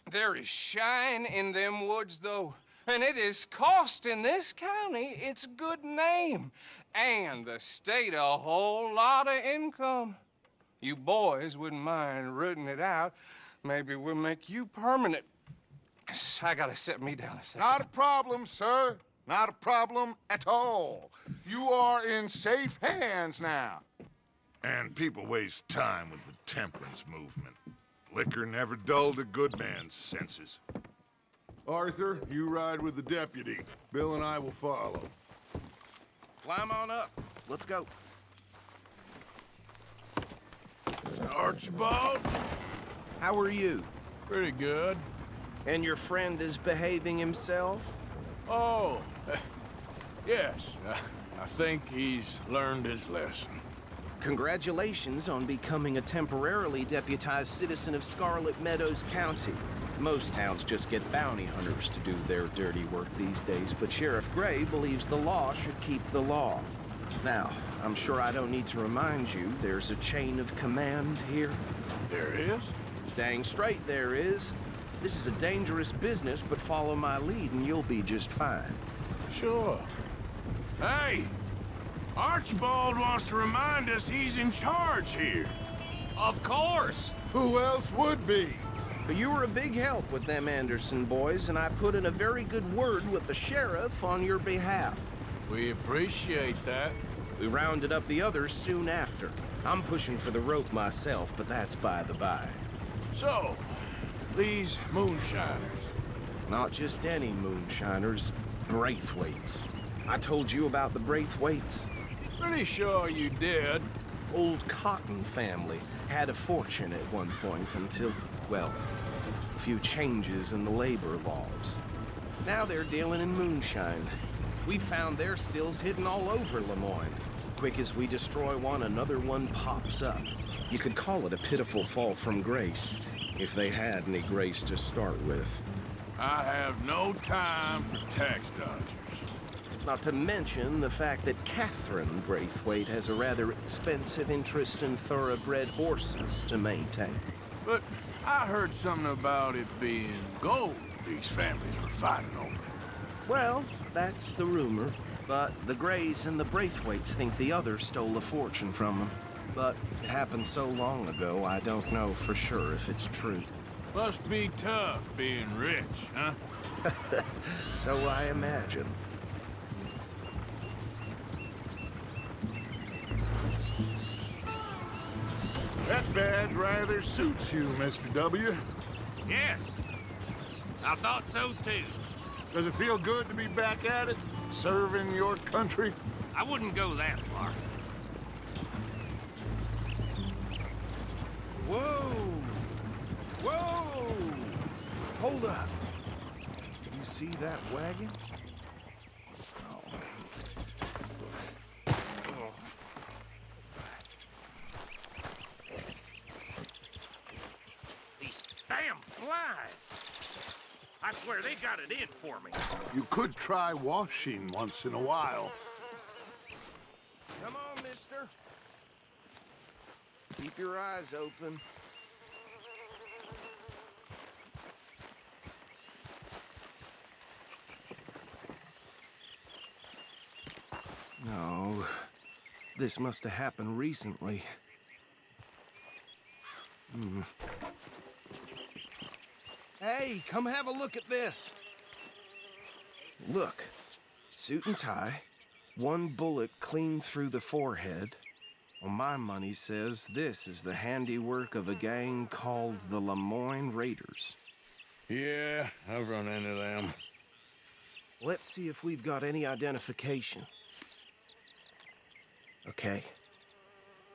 Speaker 17: There is shine in them woods, though, and it is costing this county its good name and the state a whole lot of income. You boys wouldn't mind rooting it out. Maybe we'll make you permanent. I gotta sit me down a second.
Speaker 16: Not a problem, sir. Not a problem at all. You are in safe hands now. And people waste time with the temperance movement. Liquor never dulled a good man's senses. Arthur, you ride with the deputy. Bill and I will follow.
Speaker 9: Climb on up. Let's go.
Speaker 1: Archibald?
Speaker 9: How are you?
Speaker 1: Pretty good.
Speaker 9: And your friend is behaving himself?
Speaker 1: Oh, yes. I think he's learned his lesson.
Speaker 9: Congratulations on becoming a temporarily deputized citizen of Scarlet Meadows County. Most towns just get bounty hunters to do their dirty work these days, but Sheriff Gray believes the law should keep the law. Now, I'm sure I don't need to remind you, there's a chain of command here.
Speaker 1: There is?
Speaker 9: Dang straight there is. This is a dangerous business, but follow my lead and you'll be just fine.
Speaker 1: Sure. Hey! Archibald wants to remind us he's in charge here.
Speaker 17: Of course!
Speaker 16: Who else would be?
Speaker 9: But you were a big help with them Anderson boys, and I put in a very good word with the sheriff on your behalf.
Speaker 8: We appreciate that.
Speaker 9: We rounded up the others soon after. I'm pushing for the rope myself, but that's by the by.
Speaker 1: So, these moonshiners.
Speaker 9: Not just any moonshiners, Braithwaites. I told you about the Braithwaites?
Speaker 1: Pretty sure you did.
Speaker 9: Old Cotton family had a fortune at one point until, well, a few changes in the labor laws. Now they're dealing in moonshine. We found their stills hidden all over Lemoyne. Quick as we destroy one, another one pops up. You could call it a pitiful fall from grace, if they had any grace to start with.
Speaker 1: I have no time for tax dodgers.
Speaker 9: Not to mention the fact that Catherine Braithwaite has a rather expensive interest in thoroughbred horses to maintain.
Speaker 1: But I heard something about it being gold these families were fighting over.
Speaker 9: Well, that's the rumor. But the Grays and the Braithwaites think the others stole a fortune from them. But it happened so long ago, I don't know for sure if it's true.
Speaker 1: Must be tough being rich, huh?
Speaker 9: So I imagine.
Speaker 16: That badge rather suits you, Mr. W.
Speaker 6: Yes. I thought so, too.
Speaker 16: Does it feel good to be back at it, serving your country?
Speaker 6: I wouldn't go that far.
Speaker 9: Whoa! Whoa! Hold up. You see that wagon?
Speaker 6: These damn flies. I swear they got it in for me.
Speaker 16: You could try washing once in a while.
Speaker 9: Come on, mister. Keep your eyes open. No, this must have happened recently. Hey, come have a look at this. Look, suit and tie, one bullet clean through the forehead. Well, my money says this is the handiwork of a gang called the Lemoyne Raiders.
Speaker 12: Yeah, I've run into them.
Speaker 9: Let's see if we've got any identification. Okay.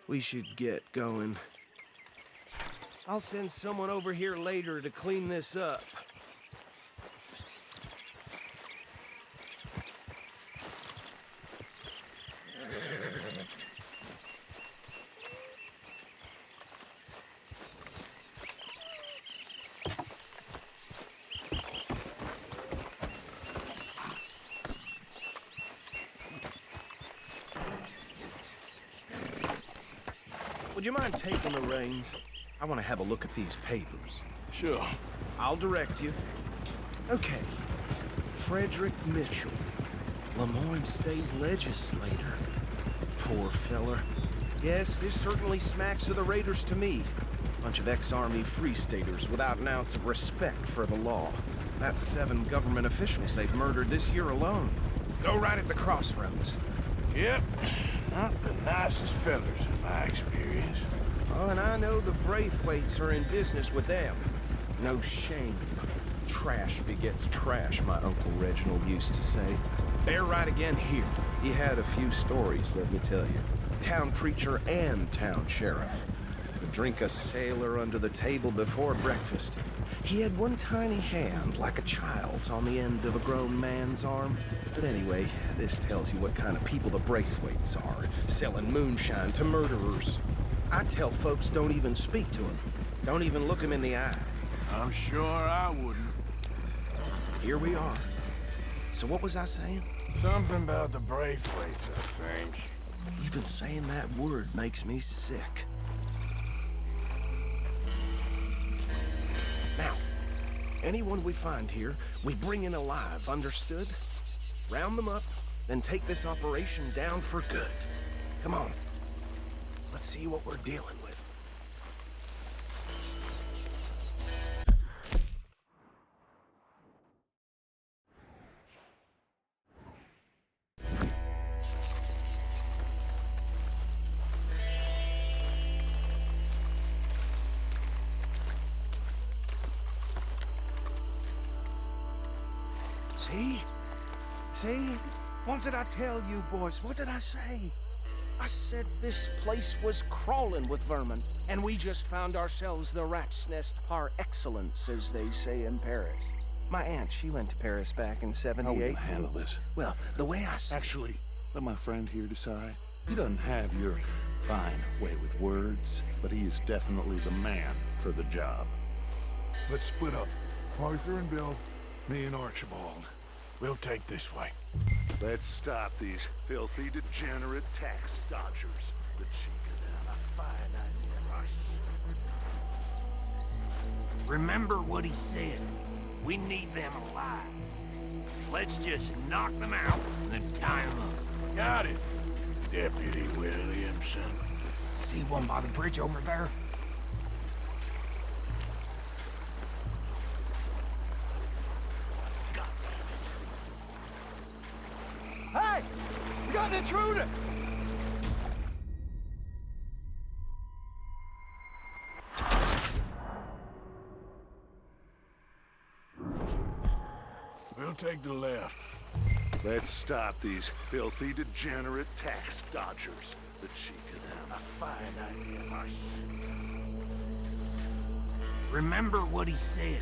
Speaker 9: We should get going. I'll send someone over here later to clean this up. Would you mind taking the reins? I want to have a look at these papers.
Speaker 1: Sure.
Speaker 9: I'll direct you. Okay. Frederick Mitchell, Lemoyne State Legislator. Poor feller. Yes, this certainly smacks of the Raiders to me. Bunch of ex-Army Free Staters without an ounce of respect for the law. That's 7 government officials they've murdered this year alone. Go right at the crossroads.
Speaker 1: Yep. Not the nicest fellas in my experience.
Speaker 9: Oh, and I know the Braithwaites are in business with them. No shame. Trash begets trash, my Uncle Reginald used to say. They're right again here. He had a few stories, let me tell you. Town preacher and town sheriff. Could drink a sailor under the table before breakfast. He had one tiny hand, like a child's, on the end of a grown man's arm. But anyway, this tells you what kind of people the Braithwaites are, selling moonshine to murderers. I tell folks don't even speak to him. Don't even look him in the eye.
Speaker 1: I'm sure I wouldn't.
Speaker 9: Here we are. So what was I saying?
Speaker 1: Something about the Braithwaites, I think.
Speaker 9: Even saying that word makes me sick. Now, anyone we find here, we bring in alive, understood? Round them up, then take this operation down for good. Come on. Let's see what we're dealing with. See? See? What did I tell you, boys? What did I say? I said this place was crawling with vermin, and we just found ourselves the rat's nest par excellence, as they say in Paris. My aunt, she went to Paris back in '78.
Speaker 12: How will you handle this?
Speaker 9: Well, the way I see
Speaker 12: Actually, let my friend here decide. He doesn't have your fine way with words, but he is definitely the man for the job.
Speaker 1: Let's split up. Arthur and Bill, me and Archibald. We'll take this way.
Speaker 12: Let's stop these filthy, degenerate tax dodgers. The cheek of them, a fine idea.
Speaker 6: Remember what he said. We need them alive. Let's just knock them out and then tie them up.
Speaker 1: Got it, Deputy Williamson.
Speaker 2: See one by the bridge over there?
Speaker 6: Hey! We got an intruder!
Speaker 1: We'll take the left.
Speaker 12: Let's stop these filthy, degenerate tax dodgers. The cheek of them, a fine idea.
Speaker 6: Remember what he said.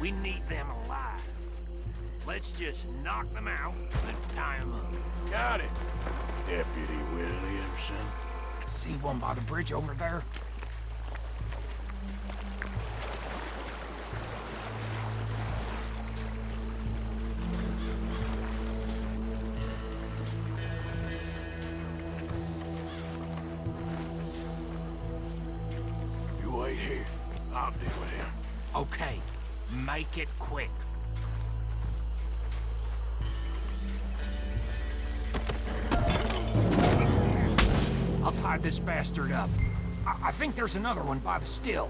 Speaker 6: We need them alive. Let's just knock them out and tie them up.
Speaker 1: Got it, Deputy Williamson.
Speaker 2: See one by the bridge over there?
Speaker 1: You wait here. I'll deal with him.
Speaker 6: Okay, make it quick.
Speaker 2: I'll tie this bastard up. I think there's another one by the still.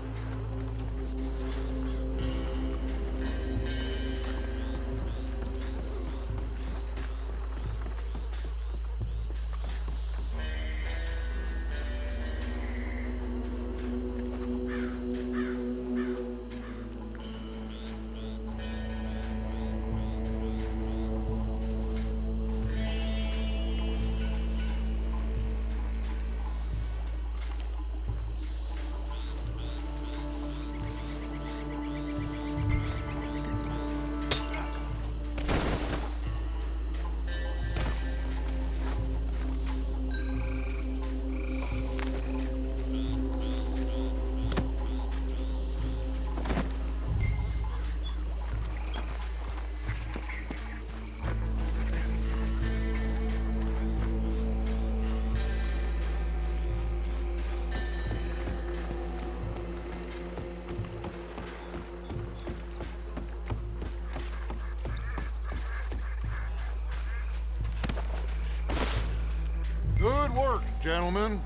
Speaker 16: Good work, gentlemen.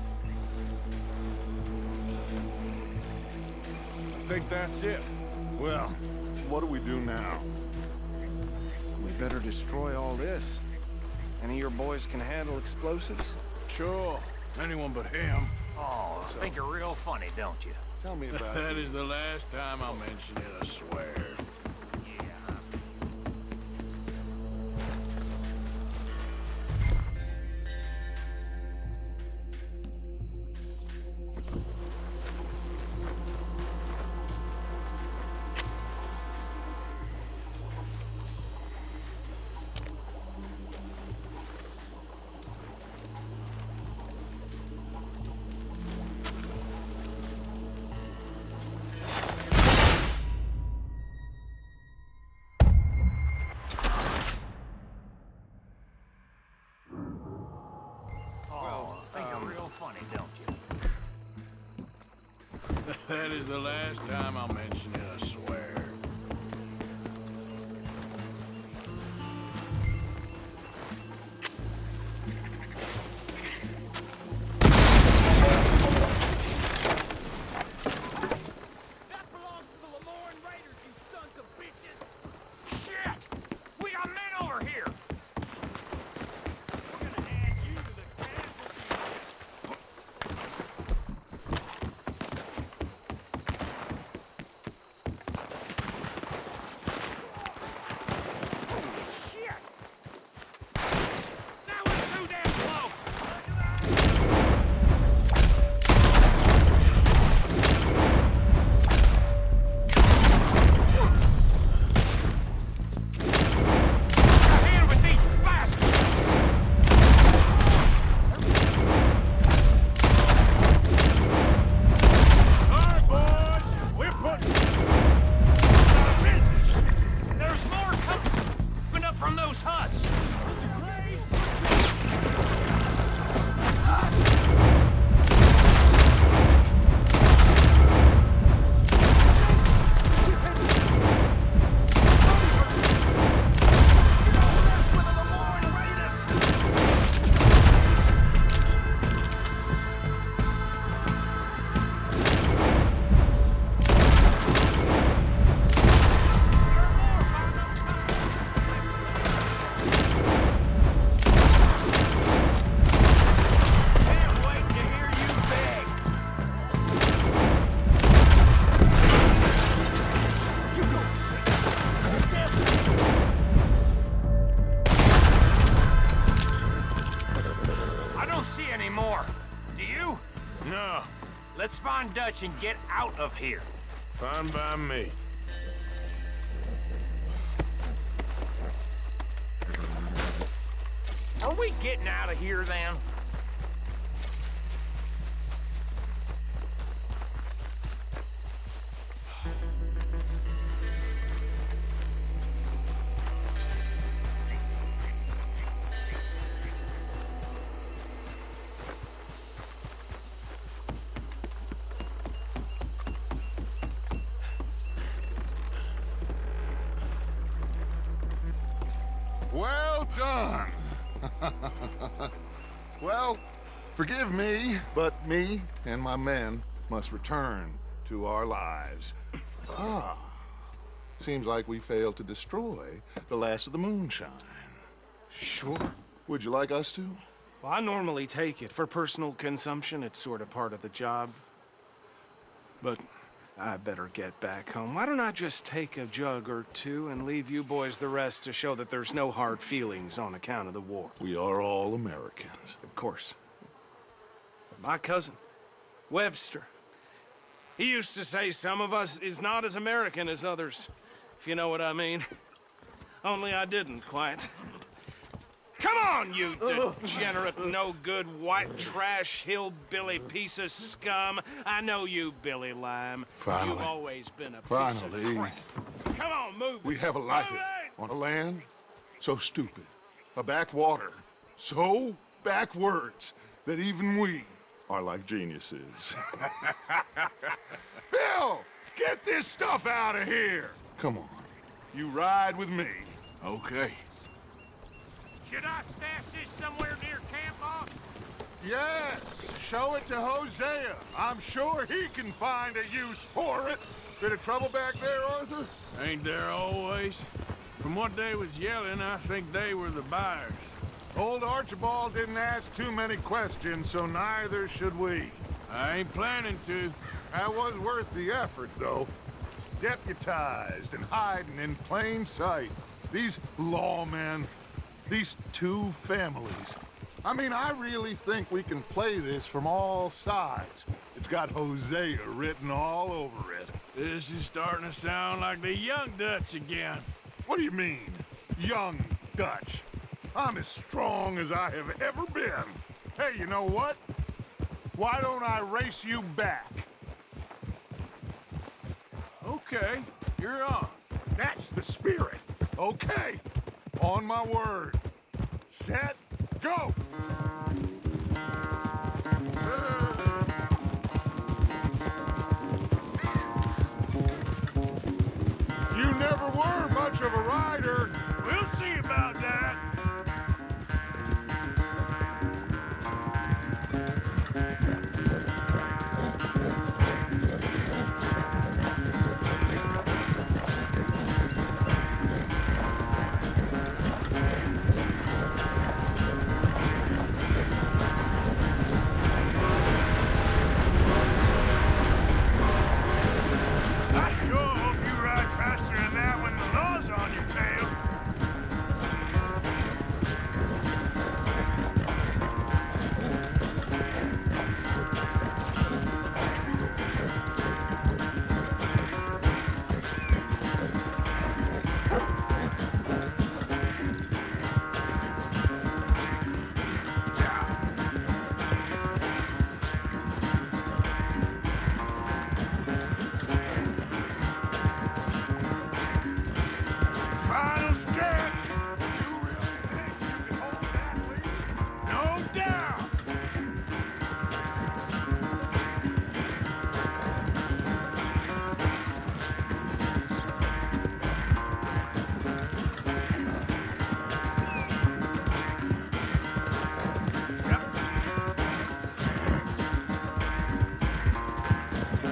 Speaker 1: I think that's it.
Speaker 16: Well, what do we do now?
Speaker 9: we better destroy all this. Any of your boys can handle explosives?
Speaker 1: Sure. Anyone but him.
Speaker 6: Oh, I think you're real funny, don't you?
Speaker 16: Tell me about
Speaker 1: That is the last time I'll mention it, I swear. That is the last time I'll mention it, I swear.
Speaker 6: Shit! We got men over here! anymore. Do you?
Speaker 1: No.
Speaker 6: Let's find Dutch and get out of here.
Speaker 1: Fine by me.
Speaker 6: Are we getting out of here then?
Speaker 16: Well done. Well, forgive me, but me and my men must return to our lives. Ah, seems like we failed to destroy the last of the moonshine.
Speaker 9: Sure.
Speaker 16: Would you like us to?
Speaker 9: Well, I normally take it. For personal consumption, it's sort of part of the job. But I better get back home. Why don't I just take a jug or two and leave you boys the rest to show that there's no hard feelings on account of the war?
Speaker 16: We are all Americans.
Speaker 9: Of course. But my cousin, Webster, he used to say some of us is not as American as others, if you know what I mean. Only I didn't quite. Come on, you degenerate, no-good, white trash, hillbilly piece of scum. I know you, Billy Lime.
Speaker 16: Finally.
Speaker 9: You've always been a piece
Speaker 16: Finally.
Speaker 9: of crap. Come on, move
Speaker 16: We
Speaker 9: it.
Speaker 16: have a life
Speaker 9: Move it!
Speaker 16: on a land so stupid, a backwater so backwards that even we are like geniuses. Bill, get this stuff out of here. Come on, you ride with me.
Speaker 1: Okay.
Speaker 6: Should I stash this somewhere near camp, boss?
Speaker 16: Yes, show it to Hosea. I'm sure he can find a use for it. Bit of trouble back there, Arthur?
Speaker 1: Ain't there always? From what they was yelling, I think they were the buyers.
Speaker 16: Old Archibald didn't ask too many questions, so neither should we.
Speaker 1: I ain't planning to.
Speaker 16: That was worth the effort, though. Deputized and hiding in plain sight. These lawmen, these two families. I mean, I really think we can play this from all sides. It's got Hosea written all over it.
Speaker 1: This is starting to sound like the young Dutch again.
Speaker 16: What do you mean, young Dutch? I'm as strong as I have ever been. Hey, you know what? Why don't I race you back?
Speaker 1: Okay, you're on.
Speaker 16: That's the spirit. Okay, on my word. Set, go! You never were much of a rider.
Speaker 1: We'll see about that. I sure hope you ride faster than that when the law's on your tail. Final stretch. You really think you can hold that lead? No doubt.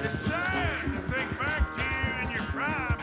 Speaker 1: It's sad to think back to you in your prime.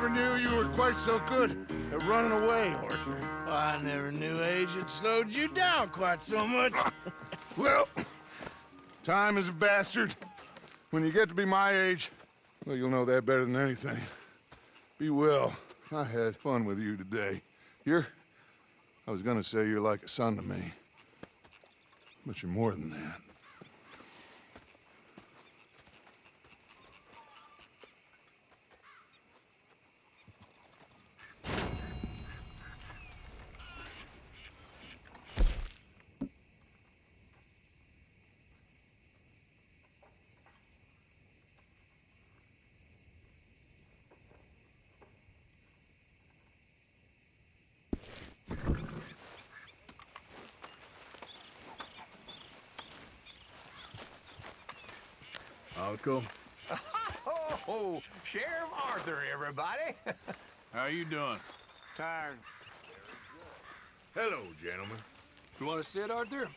Speaker 16: never knew you were quite so good at running away, Arthur.
Speaker 12: I never knew age had slowed you down quite so much.
Speaker 16: Well, time is a bastard. When you get to be my age, well, you'll know that better than anything. Be well. I had fun with you today. I was gonna say you're like a son to me, but you're more than that.
Speaker 1: Uncle.
Speaker 6: Oh, Sheriff Arthur, everybody.
Speaker 1: How you doing?
Speaker 6: Tired.
Speaker 1: Hello, gentlemen.
Speaker 6: You want to sit, Arthur?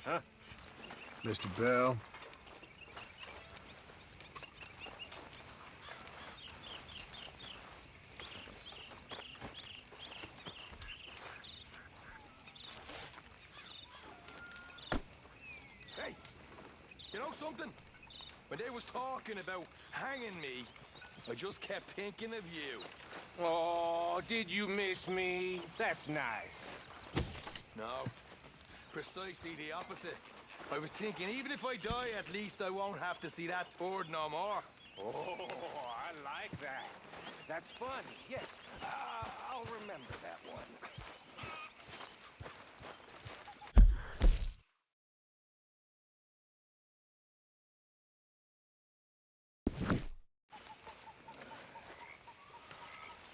Speaker 1: Huh? Mr. Bell.
Speaker 6: Hey, you know something? When they was talking about hanging me, I just kept thinking of you. Oh, did you miss me? That's nice. No, precisely the opposite. I was thinking, even if I die, at least I won't have to see that turd no more. Oh, I like that. That's funny, yes. I'll remember that one.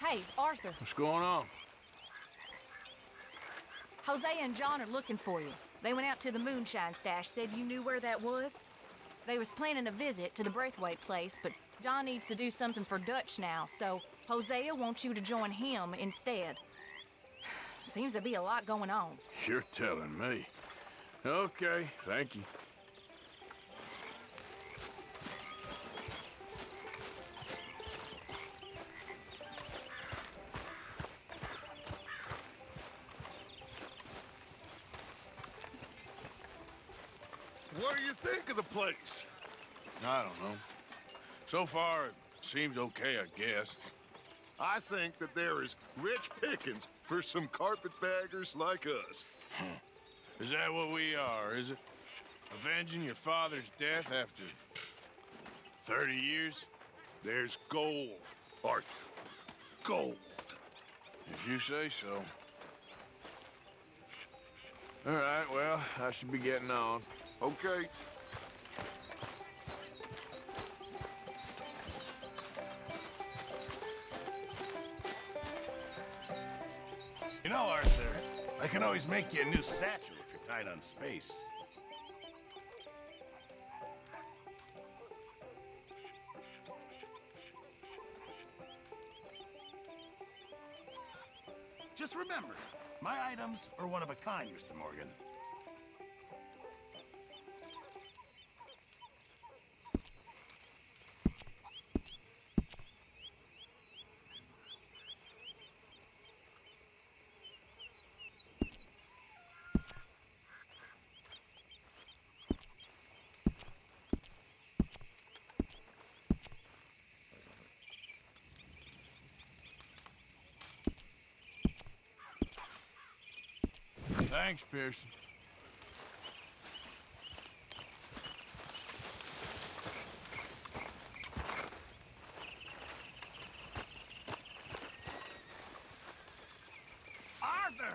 Speaker 18: Hey, Arthur.
Speaker 1: What's going on?
Speaker 18: Hosea and John are looking for you. They went out to the moonshine stash, said you knew where that was. They was planning a visit to the Braithwaite place, but John needs to do something for Dutch now, so Hosea wants you to join him instead. Seems to be a lot going on.
Speaker 1: You're telling me. Okay, thank you.
Speaker 16: What do you think of the place?
Speaker 1: I don't know. So far, it seems okay, I guess.
Speaker 16: I think that there is rich pickings for some carpetbaggers like us.
Speaker 1: Is that what we are, is it? Avenging your father's death after 30 years?
Speaker 16: There's gold, Arthur. Gold.
Speaker 1: If you say so. All right, well, I should be getting on.
Speaker 16: Okay.
Speaker 14: You know, Arthur, I can always make you a new satchel if you're tight on space. Just remember, my items are one of a kind, Mr. Morgan.
Speaker 1: Thanks, Pearson.
Speaker 6: Arthur!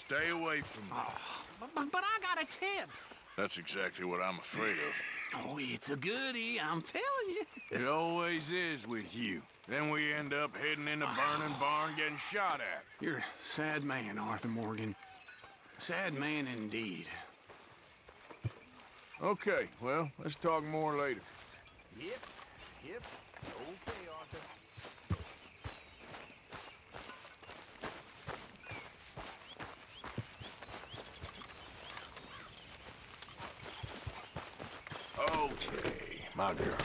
Speaker 1: Stay away from me.
Speaker 6: But I got a tip.
Speaker 1: That's exactly what I'm afraid of.
Speaker 8: Oh, it's a goodie, I'm telling you.
Speaker 1: It always is with you. Then we end up heading in a burning barn getting shot at.
Speaker 8: You're a sad man, Arthur Morgan. Sad man indeed.
Speaker 1: Okay, well, let's talk more later.
Speaker 6: Yep. Okay, Arthur.
Speaker 1: Okay, my girl.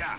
Speaker 1: Yeah.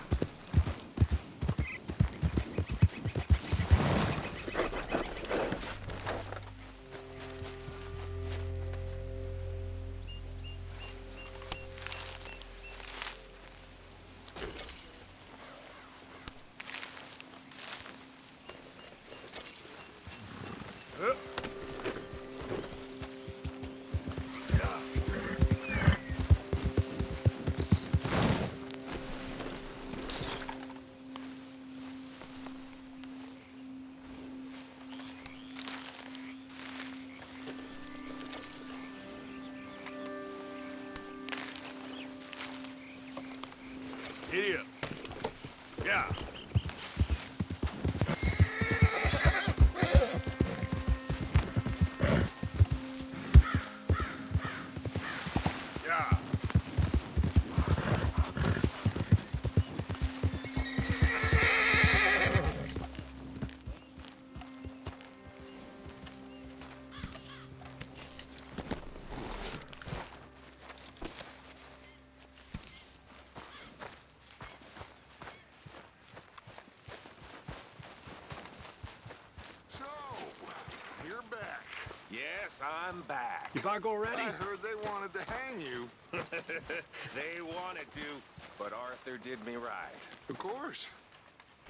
Speaker 1: Idiot. Yeah. Yeah.
Speaker 16: So, you're back.
Speaker 6: Yes, I'm back.
Speaker 8: You back already?
Speaker 16: I heard they wanted to hang you.
Speaker 6: They wanted to, but Arthur did me right.
Speaker 16: Of course.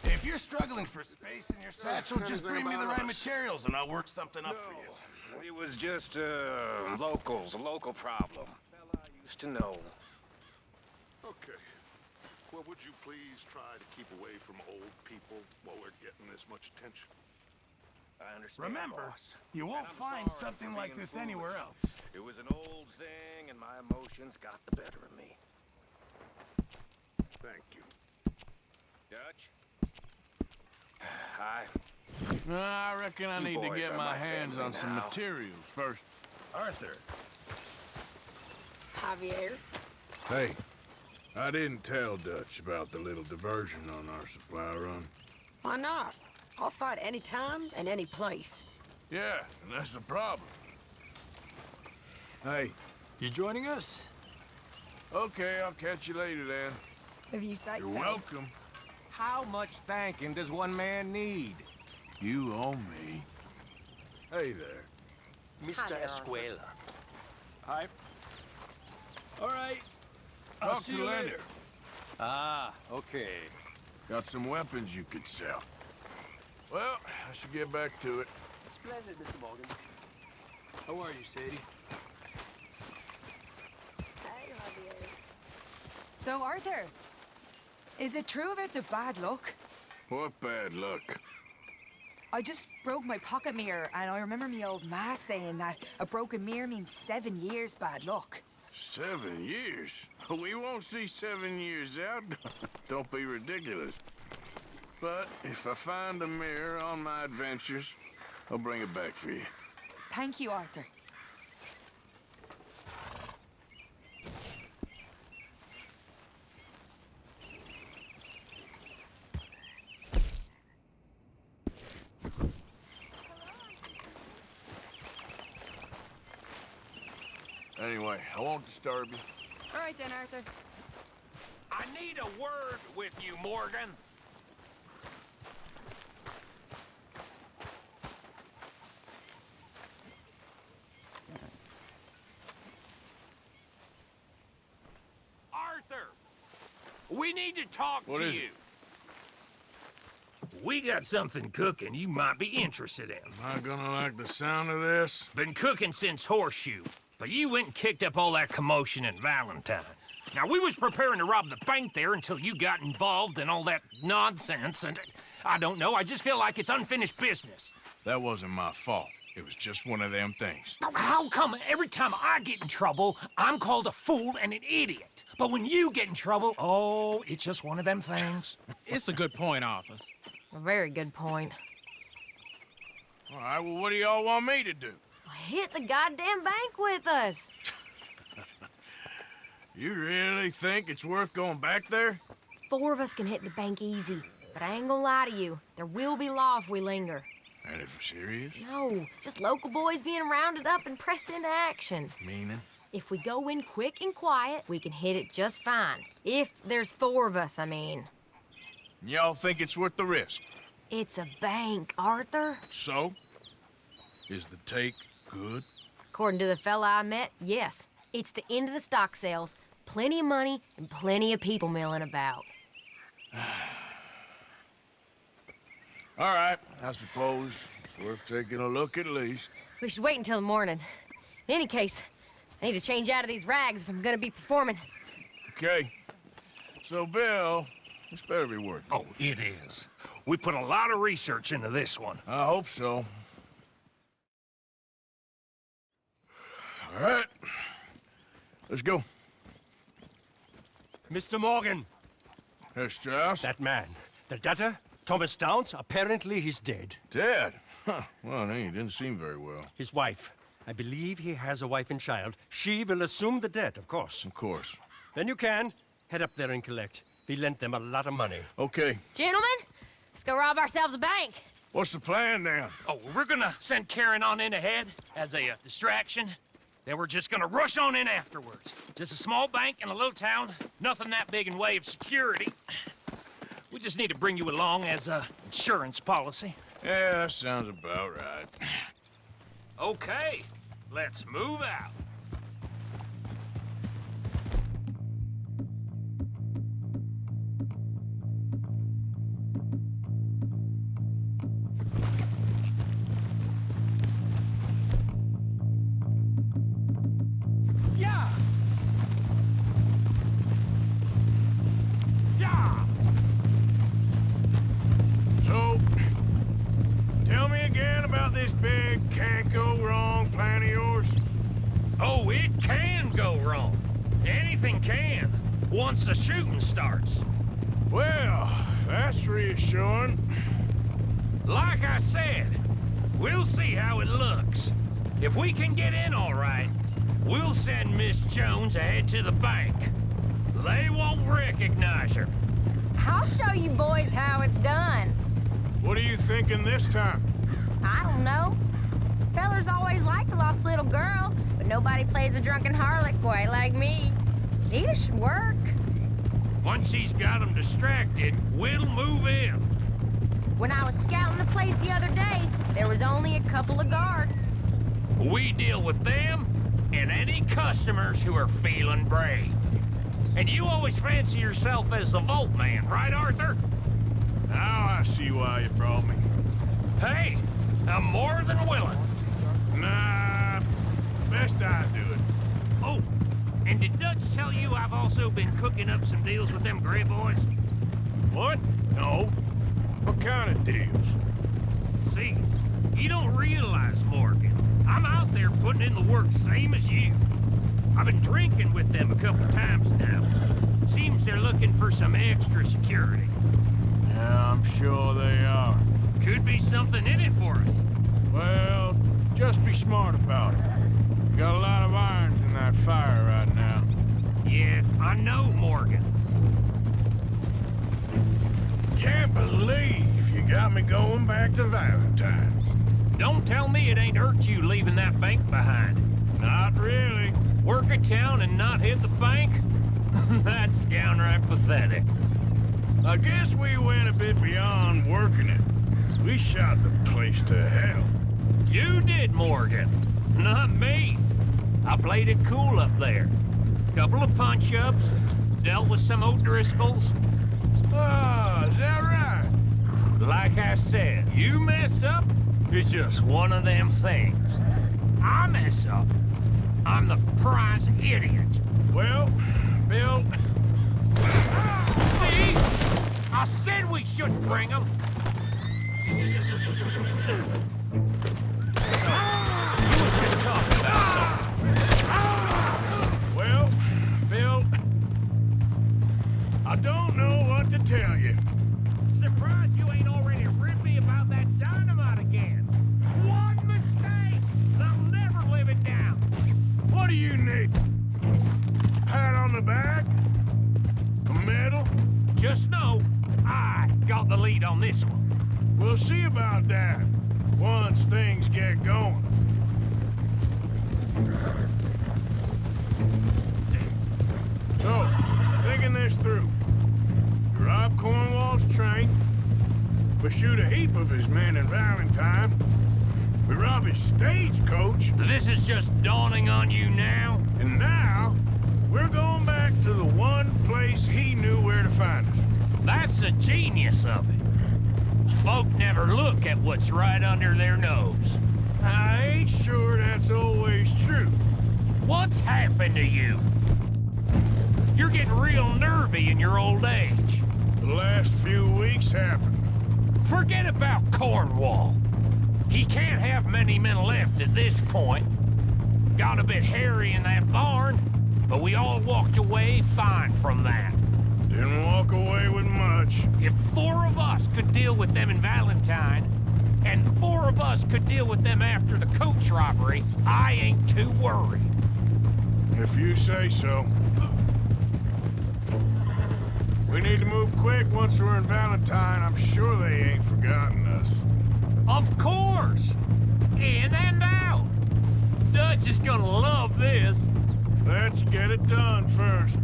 Speaker 14: If you're struggling for space in your satchel, just bring me the right materials and I'll work something up for you.
Speaker 6: It was just, a local problem. Fella I used to know.
Speaker 16: Okay. Well, would you please try to keep away from old people while we're getting this much attention?
Speaker 6: I understand,
Speaker 14: Remember,
Speaker 6: boss.
Speaker 14: you won't
Speaker 6: And I'm
Speaker 14: find
Speaker 6: sorry
Speaker 14: something
Speaker 6: for
Speaker 14: like
Speaker 6: being
Speaker 14: this anywhere
Speaker 6: foolish.
Speaker 14: else.
Speaker 6: It was an old thing, and my emotions got the better of me.
Speaker 16: Thank you.
Speaker 6: Dutch?
Speaker 12: I reckon I
Speaker 6: You
Speaker 12: need to
Speaker 6: boys
Speaker 12: get
Speaker 6: are
Speaker 12: my
Speaker 6: my
Speaker 12: hands
Speaker 6: family
Speaker 12: on some
Speaker 6: now.
Speaker 12: materials first.
Speaker 14: Arthur.
Speaker 5: Javier.
Speaker 1: Hey, I didn't tell Dutch about the little diversion on our supply run.
Speaker 19: Why not? I'll fight any time and any place.
Speaker 1: Yeah, and that's the problem. Hey,
Speaker 12: You joining us?
Speaker 1: okay, I'll catch you later then.
Speaker 19: If you say
Speaker 1: You're
Speaker 19: so.
Speaker 1: welcome.
Speaker 6: How much thanking does one man need?
Speaker 1: You owe me. Hey there.
Speaker 19: Mr.
Speaker 6: Escuela.
Speaker 12: Hi. All right. I'll
Speaker 1: Talk
Speaker 12: see
Speaker 1: to
Speaker 12: you
Speaker 1: Leonard.
Speaker 12: later. Ah, okay.
Speaker 1: Got some weapons you could sell. Well, I should get back to it.
Speaker 12: Splendid, Mr. Morgan. How are you, Sadie?
Speaker 19: Hey, Javier.
Speaker 7: So, Arthur, is it true about the bad luck?
Speaker 1: What bad luck?
Speaker 7: I just broke my pocket mirror, and I remember me old ma saying that a broken mirror means 7 years bad luck.
Speaker 1: 7 years? We won't see 7 years out. Don't be ridiculous. But if I find a mirror on my adventures, I'll bring it back for you.
Speaker 7: Thank you, Arthur.
Speaker 1: Anyway, I won't disturb you.
Speaker 7: All right then, Arthur.
Speaker 6: I need a word with you, Morgan. Arthur, we need to talk
Speaker 1: What
Speaker 6: to
Speaker 1: is
Speaker 6: you.
Speaker 1: it?
Speaker 20: We got something cooking you might be interested in.
Speaker 1: Am I gonna like the sound of this?
Speaker 20: Been cooking since Horseshoe, but you went and kicked up all that commotion in Valentine. Now, we was preparing to rob the bank there until you got involved in all that nonsense, and I don't know, I just feel like it's unfinished business.
Speaker 1: That wasn't my fault. It was just one of them things.
Speaker 20: How come every time I get in trouble, I'm called a fool and an idiot? But when you get in trouble, oh, it's just one of them things.
Speaker 21: It's a good point, Arthur.
Speaker 18: A very good point.
Speaker 1: All right, well, what do y'all want me to do?
Speaker 18: Hit the goddamn bank with us.
Speaker 1: You really think it's worth going back there?
Speaker 18: 4 of us can hit the bank easy. But I ain't gonna lie to you. There will be law if we linger.
Speaker 1: And if we're serious?
Speaker 18: No, just local boys being rounded up and pressed into action.
Speaker 1: Meaning?
Speaker 18: If we go in quick and quiet, we can hit it just fine. If there's 4 of us, I mean.
Speaker 1: Y'all think it's worth the risk?
Speaker 18: It's a bank, Arthur.
Speaker 1: So? Is the take good?
Speaker 18: According to the fella I met, yes. It's the end of the stock sales. Plenty of money and plenty of people milling about.
Speaker 1: All right, I suppose it's worth taking a look at least.
Speaker 18: We should wait until the morning. In any case, I need to change out of these rags if I'm gonna be performing.
Speaker 1: Okay. So, Bill, this better be worth it.
Speaker 20: Oh, it is. We put a lot of research into this one.
Speaker 1: I hope so. All right. Let's go.
Speaker 6: Mr. Morgan.
Speaker 1: Herr Strauss?
Speaker 6: That man. The debtor, Thomas Downs, apparently he's dead.
Speaker 1: Dead? Huh. Well, no, he didn't seem very well.
Speaker 6: His wife. I believe he has a wife and child. She will assume the debt, of course.
Speaker 1: Of course.
Speaker 6: Then you can head up there and collect. We lent them a lot of money.
Speaker 1: Okay.
Speaker 18: Gentlemen, let's go rob ourselves a bank.
Speaker 1: What's the plan, then?
Speaker 20: Oh, we're gonna send Karen on in ahead as a distraction. Then we're just gonna rush on in afterwards. Just a small bank in a little town. Nothing that big in way of security. We just need to bring you along as a insurance policy.
Speaker 1: Yeah, that sounds about right.
Speaker 20: Okay, let's move out.
Speaker 6: Yeah!
Speaker 20: Yeah!
Speaker 1: So, tell me again about this big can't-go-wrong plan of yours.
Speaker 20: Oh, it can go wrong. Anything can, once the shooting starts.
Speaker 1: Well, that's reassuring.
Speaker 20: Like I said, we'll see how it looks. If we can get in all right, we'll send Miss Jones ahead to the bank. They won't recognize her.
Speaker 18: I'll show you boys how it's done.
Speaker 1: What are you thinking this time?
Speaker 18: I don't know. Fellers always liked the lost little girl, but nobody plays a drunken harlot quite like me. It should work.
Speaker 20: Once he's got them distracted, we'll move in.
Speaker 18: When I was scouting the place the other day, there was only a couple of guards.
Speaker 20: We deal with them and any customers who are feeling brave. And you always fancy yourself as the Vault Man, right, Arthur?
Speaker 1: Now I see why you brought me.
Speaker 20: Hey, I'm more than willing.
Speaker 1: Nah, best I do it.
Speaker 20: Oh, and did Dutch tell you I've also been cooking up some deals with them Gray boys?
Speaker 1: What? No. What kind of deals?
Speaker 20: See, you don't realize, Morgan. I'm out there putting in the work same as you. I've been drinking with them a couple times now. Seems they're looking for some extra security.
Speaker 1: Yeah, I'm sure they are.
Speaker 20: Could be something in it for us.
Speaker 1: Well, just be smart about it. Got a lot of irons in that fire right now.
Speaker 20: Yes, I know, Morgan.
Speaker 1: Can't believe you got me going back to Valentine.
Speaker 20: Don't tell me it ain't hurt you leaving that bank behind.
Speaker 1: Not really.
Speaker 20: Work a town and not hit the bank? That's downright pathetic.
Speaker 1: I guess we went a bit beyond working it. We shot the place to hell.
Speaker 20: You did, Morgan. Not me. I played it cool up there. Couple of punch-ups, dealt with some O'Driscolls.
Speaker 1: Ah, is that right?
Speaker 20: Like I said, you mess up, it's just one of them things. I mess up, I'm the prize idiot.
Speaker 1: Well, Bill...
Speaker 20: See? I said we shouldn't bring them.
Speaker 1: Well, Bill... I don't know what to tell you.
Speaker 20: Surprised you ain't already ripped me about that dynamite again. One mistake, and I'll never live it down.
Speaker 1: What do you need? Pat on the back? A medal?
Speaker 20: Just know, I got the lead on this one.
Speaker 1: We'll see about that once things get going. this through. We rob Cornwall's train. We shoot a heap of his men in Valentine. We rob his stagecoach.
Speaker 20: This is just dawning on you now?
Speaker 1: And now, we're going back to the one place he knew where to find us.
Speaker 20: That's the genius of it. Folk never look at what's right under their nose.
Speaker 1: I ain't sure that's always true.
Speaker 20: What's happened to you? You're getting real nervy in your old age.
Speaker 1: The last few weeks happened.
Speaker 20: Forget about Cornwall. He can't have many men left at this point. Got a bit hairy in that barn, but we all walked away fine from that.
Speaker 1: Didn't walk away with much.
Speaker 20: If 4 of us could deal with them in Valentine, and 4 of us could deal with them after the coach robbery, I ain't too worried.
Speaker 1: If you say so. We need to move quick once we're in Valentine. I'm sure they ain't forgotten us.
Speaker 20: Of course! In and out! Dutch is gonna love this.
Speaker 1: Let's get it done first.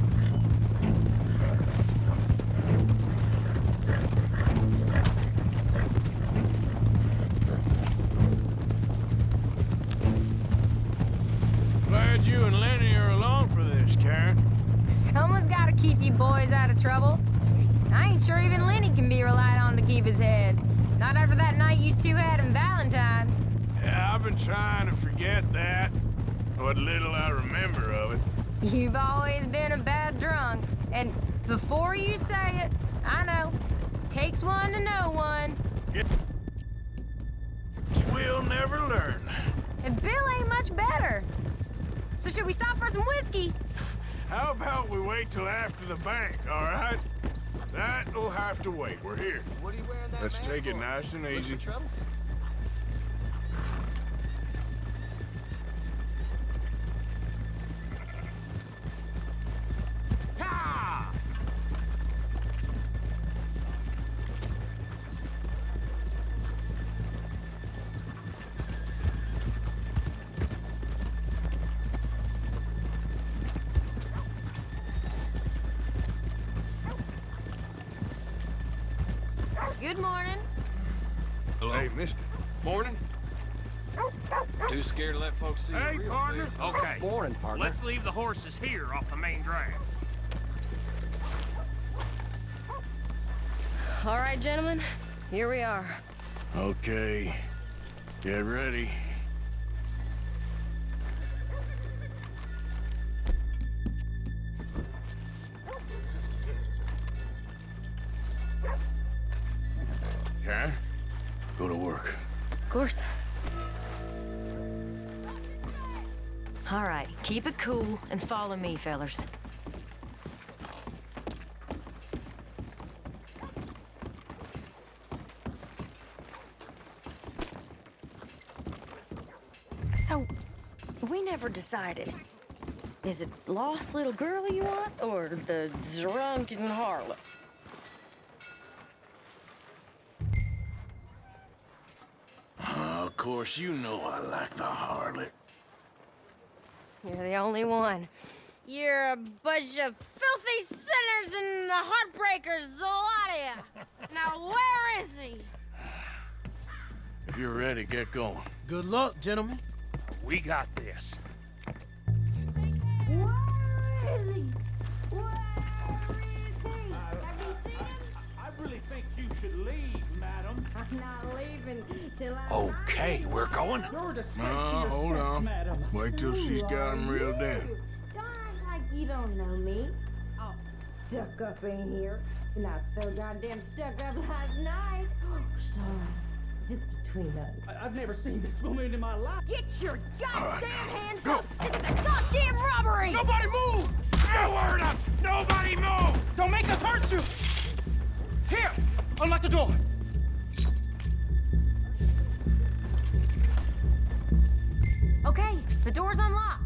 Speaker 1: Glad you and Lenny are along for this, Karen.
Speaker 21: Someone's gotta keep you boys out of trouble. I ain't sure even Lenny can be relied on to keep his head. Not after that night you two had in Valentine.
Speaker 1: Yeah, I've been trying to forget that. What little I remember of it.
Speaker 21: You've always been a bad drunk. And before you say it, I know. Takes one to know one.
Speaker 1: We'll never learn.
Speaker 21: And Bill ain't much better. So should we stop for some whiskey?
Speaker 1: How about we wait till after the bank, all right? That'll have to wait. We're here.
Speaker 15: What are you wearing that
Speaker 1: Let's
Speaker 15: mask
Speaker 1: take it
Speaker 15: for?
Speaker 1: nice and
Speaker 15: Look for
Speaker 1: easy.
Speaker 15: trouble?
Speaker 20: Ha!
Speaker 21: Good morning.
Speaker 1: Hello? Hey, mister.
Speaker 17: Morning. Too scared to let folks see
Speaker 1: Hey,
Speaker 17: your real
Speaker 1: partner.
Speaker 17: face.
Speaker 20: Okay.
Speaker 17: Morning, partner.
Speaker 20: Let's leave the horses here off the main drag.
Speaker 21: All right, gentlemen. Here we are.
Speaker 1: Okay. Get ready. Karen, go to work.
Speaker 21: Of course. All right, keep it cool and follow me, fellers.
Speaker 19: So, we never decided. Is it lost little girl you want, or the drunken harlot?
Speaker 12: Of course, you know I like the harlot.
Speaker 21: You're the only one. You're a bunch of filthy sinners and the heartbreakers, a lot of you. Now, where is he?
Speaker 12: If you're ready, get going.
Speaker 15: Good luck, gentlemen.
Speaker 20: We got this.
Speaker 6: I really think you should leave, madam.
Speaker 13: I'm not leaving till I...
Speaker 20: Okay, we're going.
Speaker 6: You're a disgrace to
Speaker 1: No,
Speaker 6: your
Speaker 1: hold
Speaker 6: sex,
Speaker 1: on.
Speaker 6: madam.
Speaker 1: Wait till she's got him reeled in.
Speaker 13: Don't act like you don't know me. All stuck up in here. Not so goddamn stuck up last night. Sorry. Just between us.
Speaker 6: I've never seen this woman in my life.
Speaker 21: Get your goddamn hands up! This is a goddamn robbery!
Speaker 6: Nobody move! No word up! Nobody move! Don't make us hurt you! Here! Unlock the door!
Speaker 21: Okay, the door's unlocked.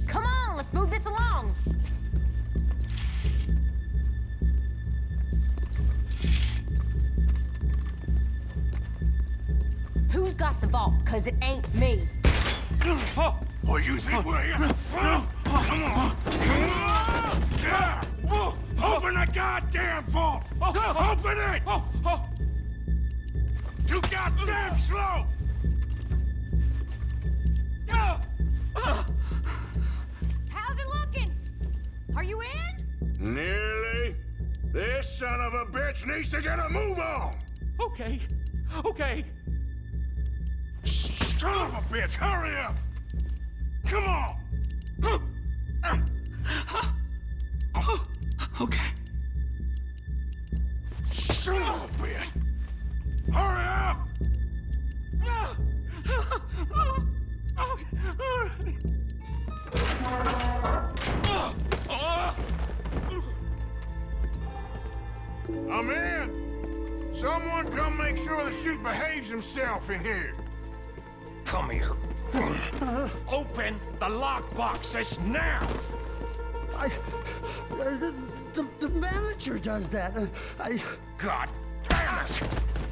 Speaker 21: Come on, let's move this along. vault, because it ain't me.
Speaker 1: Oh, you think we're here for fun? Come on. Open the goddamn vault! Open it! Too goddamn slow!
Speaker 21: How's it looking? Are you in?
Speaker 1: Nearly. This son of a bitch needs to get a move on!
Speaker 6: Okay.
Speaker 1: Son of a bitch, hurry up! Come on!
Speaker 6: Okay.
Speaker 1: Son of a bitch! Hurry up! I'm in! Someone come make sure the chute behaves himself in here.
Speaker 20: Come here. Open the lockboxes now!
Speaker 10: The manager does that.
Speaker 20: God damn it!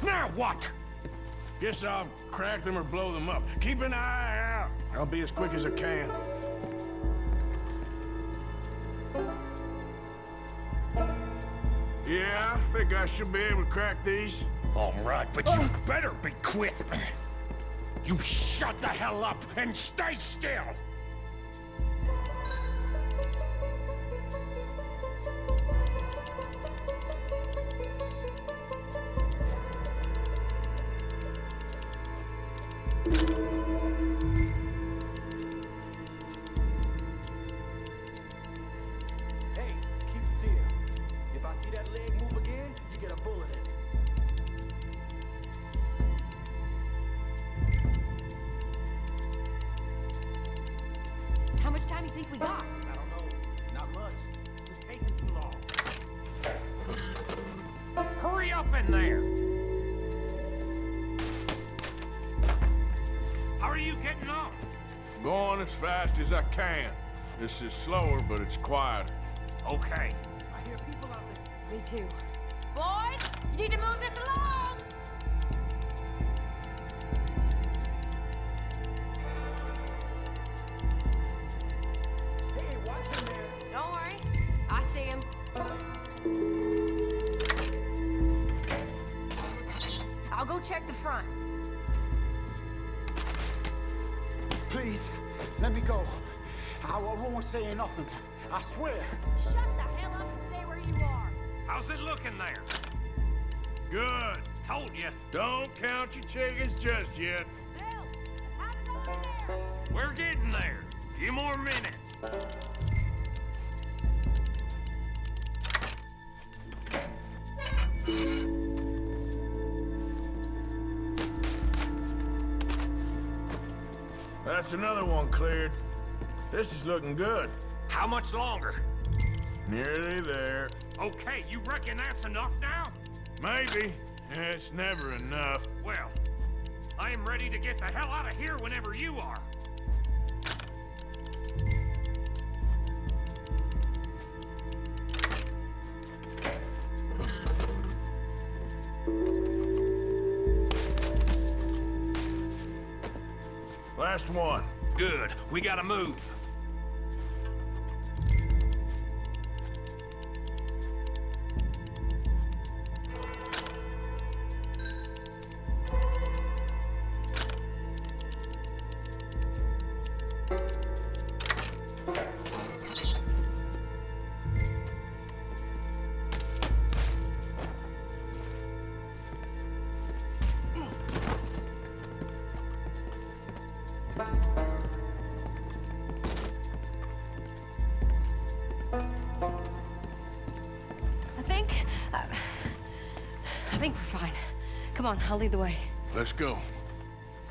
Speaker 20: Now what?
Speaker 1: Guess I'll crack them or blow them up. Keep an eye out. I'll be as quick as I can. Yeah, I think I should be able to crack these.
Speaker 20: All right, but you better be quick. You shut the hell up and stay still!
Speaker 2: Hey, keep still. If I see that leg move again, you get a bullet in it.
Speaker 21: How much time do you think we got?
Speaker 2: I don't know. Not much. It's taking too long.
Speaker 20: Hurry up in there! How are you getting on?
Speaker 1: Going as fast as I can. This is slower, but it's quieter.
Speaker 20: Okay.
Speaker 2: I hear people out there.
Speaker 21: Me too. Boys, you need to move this along!
Speaker 2: Hey, watch him there.
Speaker 21: Don't worry. I see him. I'll go check the front.
Speaker 2: Please, let me go. I won't say nothing. I swear.
Speaker 21: Shut the hell up and stay where you are.
Speaker 20: How's it looking there?
Speaker 1: Good.
Speaker 20: Told you.
Speaker 1: Don't count your chickens just yet.
Speaker 21: Bill, how's it going there?
Speaker 20: We're getting there. Few more minutes.
Speaker 1: That's another one cleared. This is looking good.
Speaker 20: How much longer?
Speaker 1: Nearly there.
Speaker 20: Okay, you reckon that's enough now?
Speaker 1: Maybe. It's never enough.
Speaker 20: Well, I am ready to get the hell out of here whenever you are.
Speaker 1: Last one.
Speaker 20: Good. We gotta move.
Speaker 19: I think we're fine. Come on, I'll lead the way.
Speaker 1: Let's go.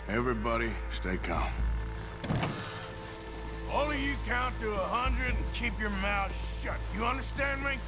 Speaker 1: Everybody, stay calm. All of you count to 100 and keep your mouth shut. You understand me?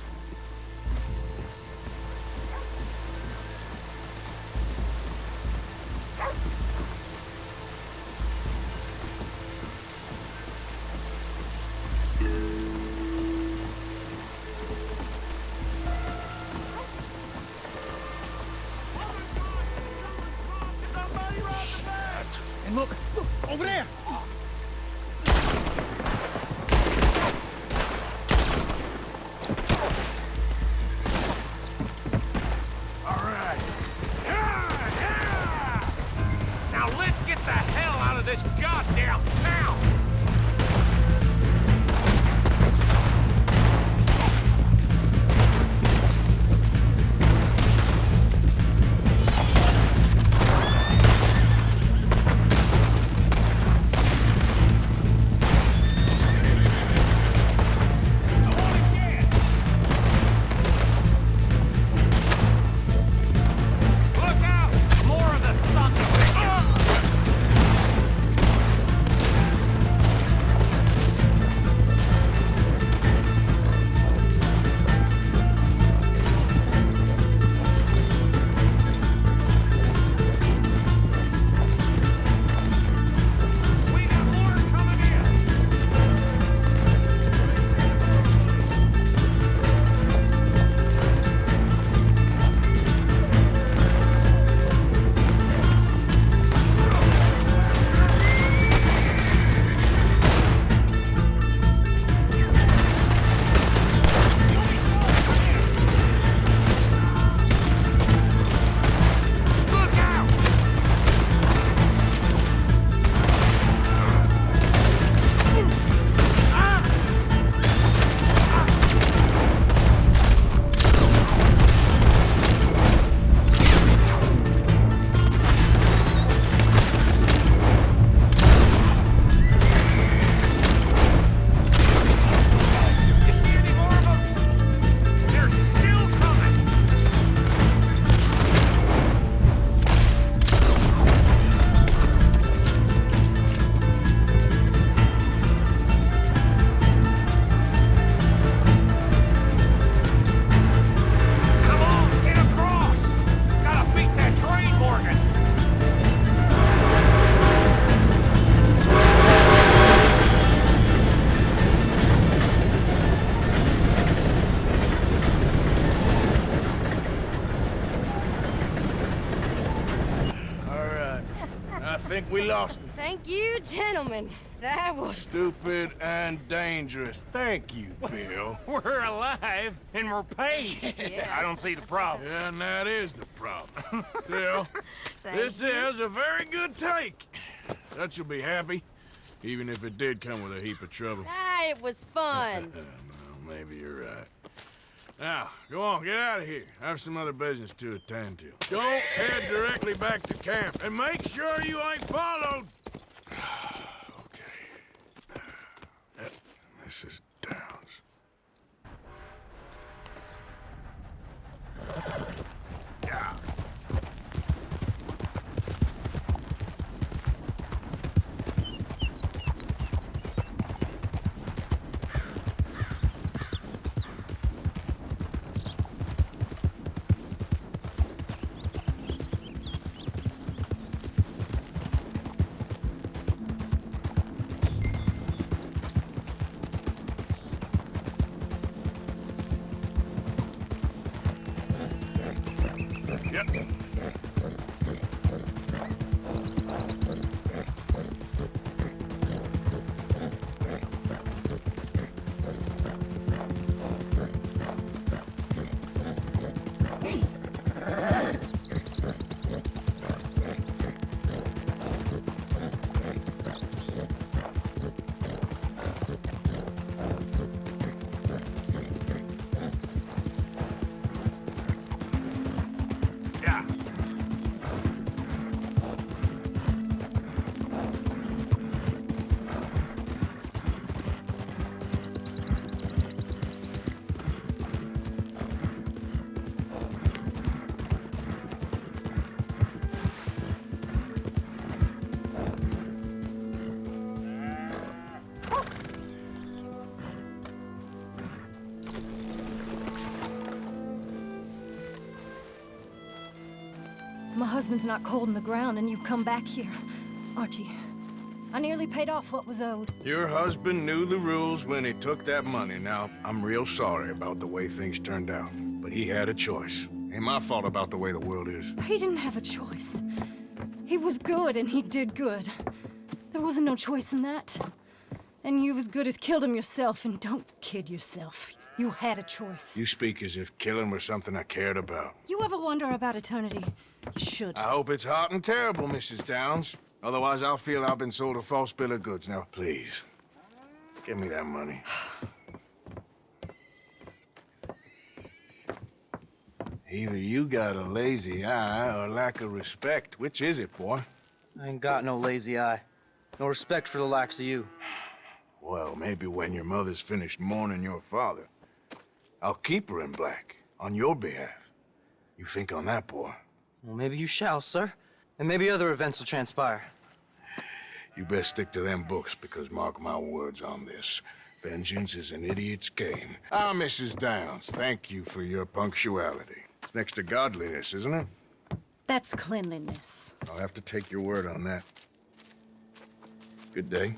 Speaker 1: think we lost him.
Speaker 21: Thank you, gentlemen. That was...
Speaker 1: Stupid and dangerous. Thank you, Bill.
Speaker 20: We're alive and we're paid.
Speaker 21: Yeah.
Speaker 20: I don't see the problem.
Speaker 1: Yeah, and that is the problem. Still, this
Speaker 21: you.
Speaker 1: is a very good take. That you'll be happy, even if it did come with a heap of trouble.
Speaker 21: Ah, it was fun.
Speaker 1: Well, maybe you're right. Now, go on, get out of here. I have some other business to attend to. Don't head directly back to camp, and make sure you ain't followed. Okay. Mrs. Downs. Yeah.
Speaker 4: My husband's not cold in the ground, and you've come back here. Archie, I nearly paid off what was owed.
Speaker 1: Your husband knew the rules when he took that money. Now, I'm real sorry about the way things turned out, but he had a choice. Ain't my fault about the way the world is.
Speaker 4: He didn't have a choice. He was good, and he did good. There wasn't no choice in that. And you've as good as killed him yourself, and don't kid yourself. You had a choice.
Speaker 1: You speak as if killing was something I cared about.
Speaker 4: You ever wonder about eternity? You should.
Speaker 1: I hope it's hot and terrible, Mrs. Downs. Otherwise, I'll feel I've been sold a false bill of goods. Now, please, give me that money. Either you got a lazy eye or lack of respect. Which is it, boy?
Speaker 22: I ain't got no lazy eye. No respect for the likes of you.
Speaker 1: Well, maybe when your mother's finished mourning your father, I'll keep her in black, on your behalf. You think on that, boy?
Speaker 22: Well, maybe you shall, sir. And maybe other events will transpire.
Speaker 1: You best stick to them books, because mark my words on this. Vengeance is an idiot's game. Ah, Mrs. Downs, thank you for your punctuality. It's next to godliness, isn't it?
Speaker 4: That's cleanliness.
Speaker 1: I'll have to take your word on that. Good day.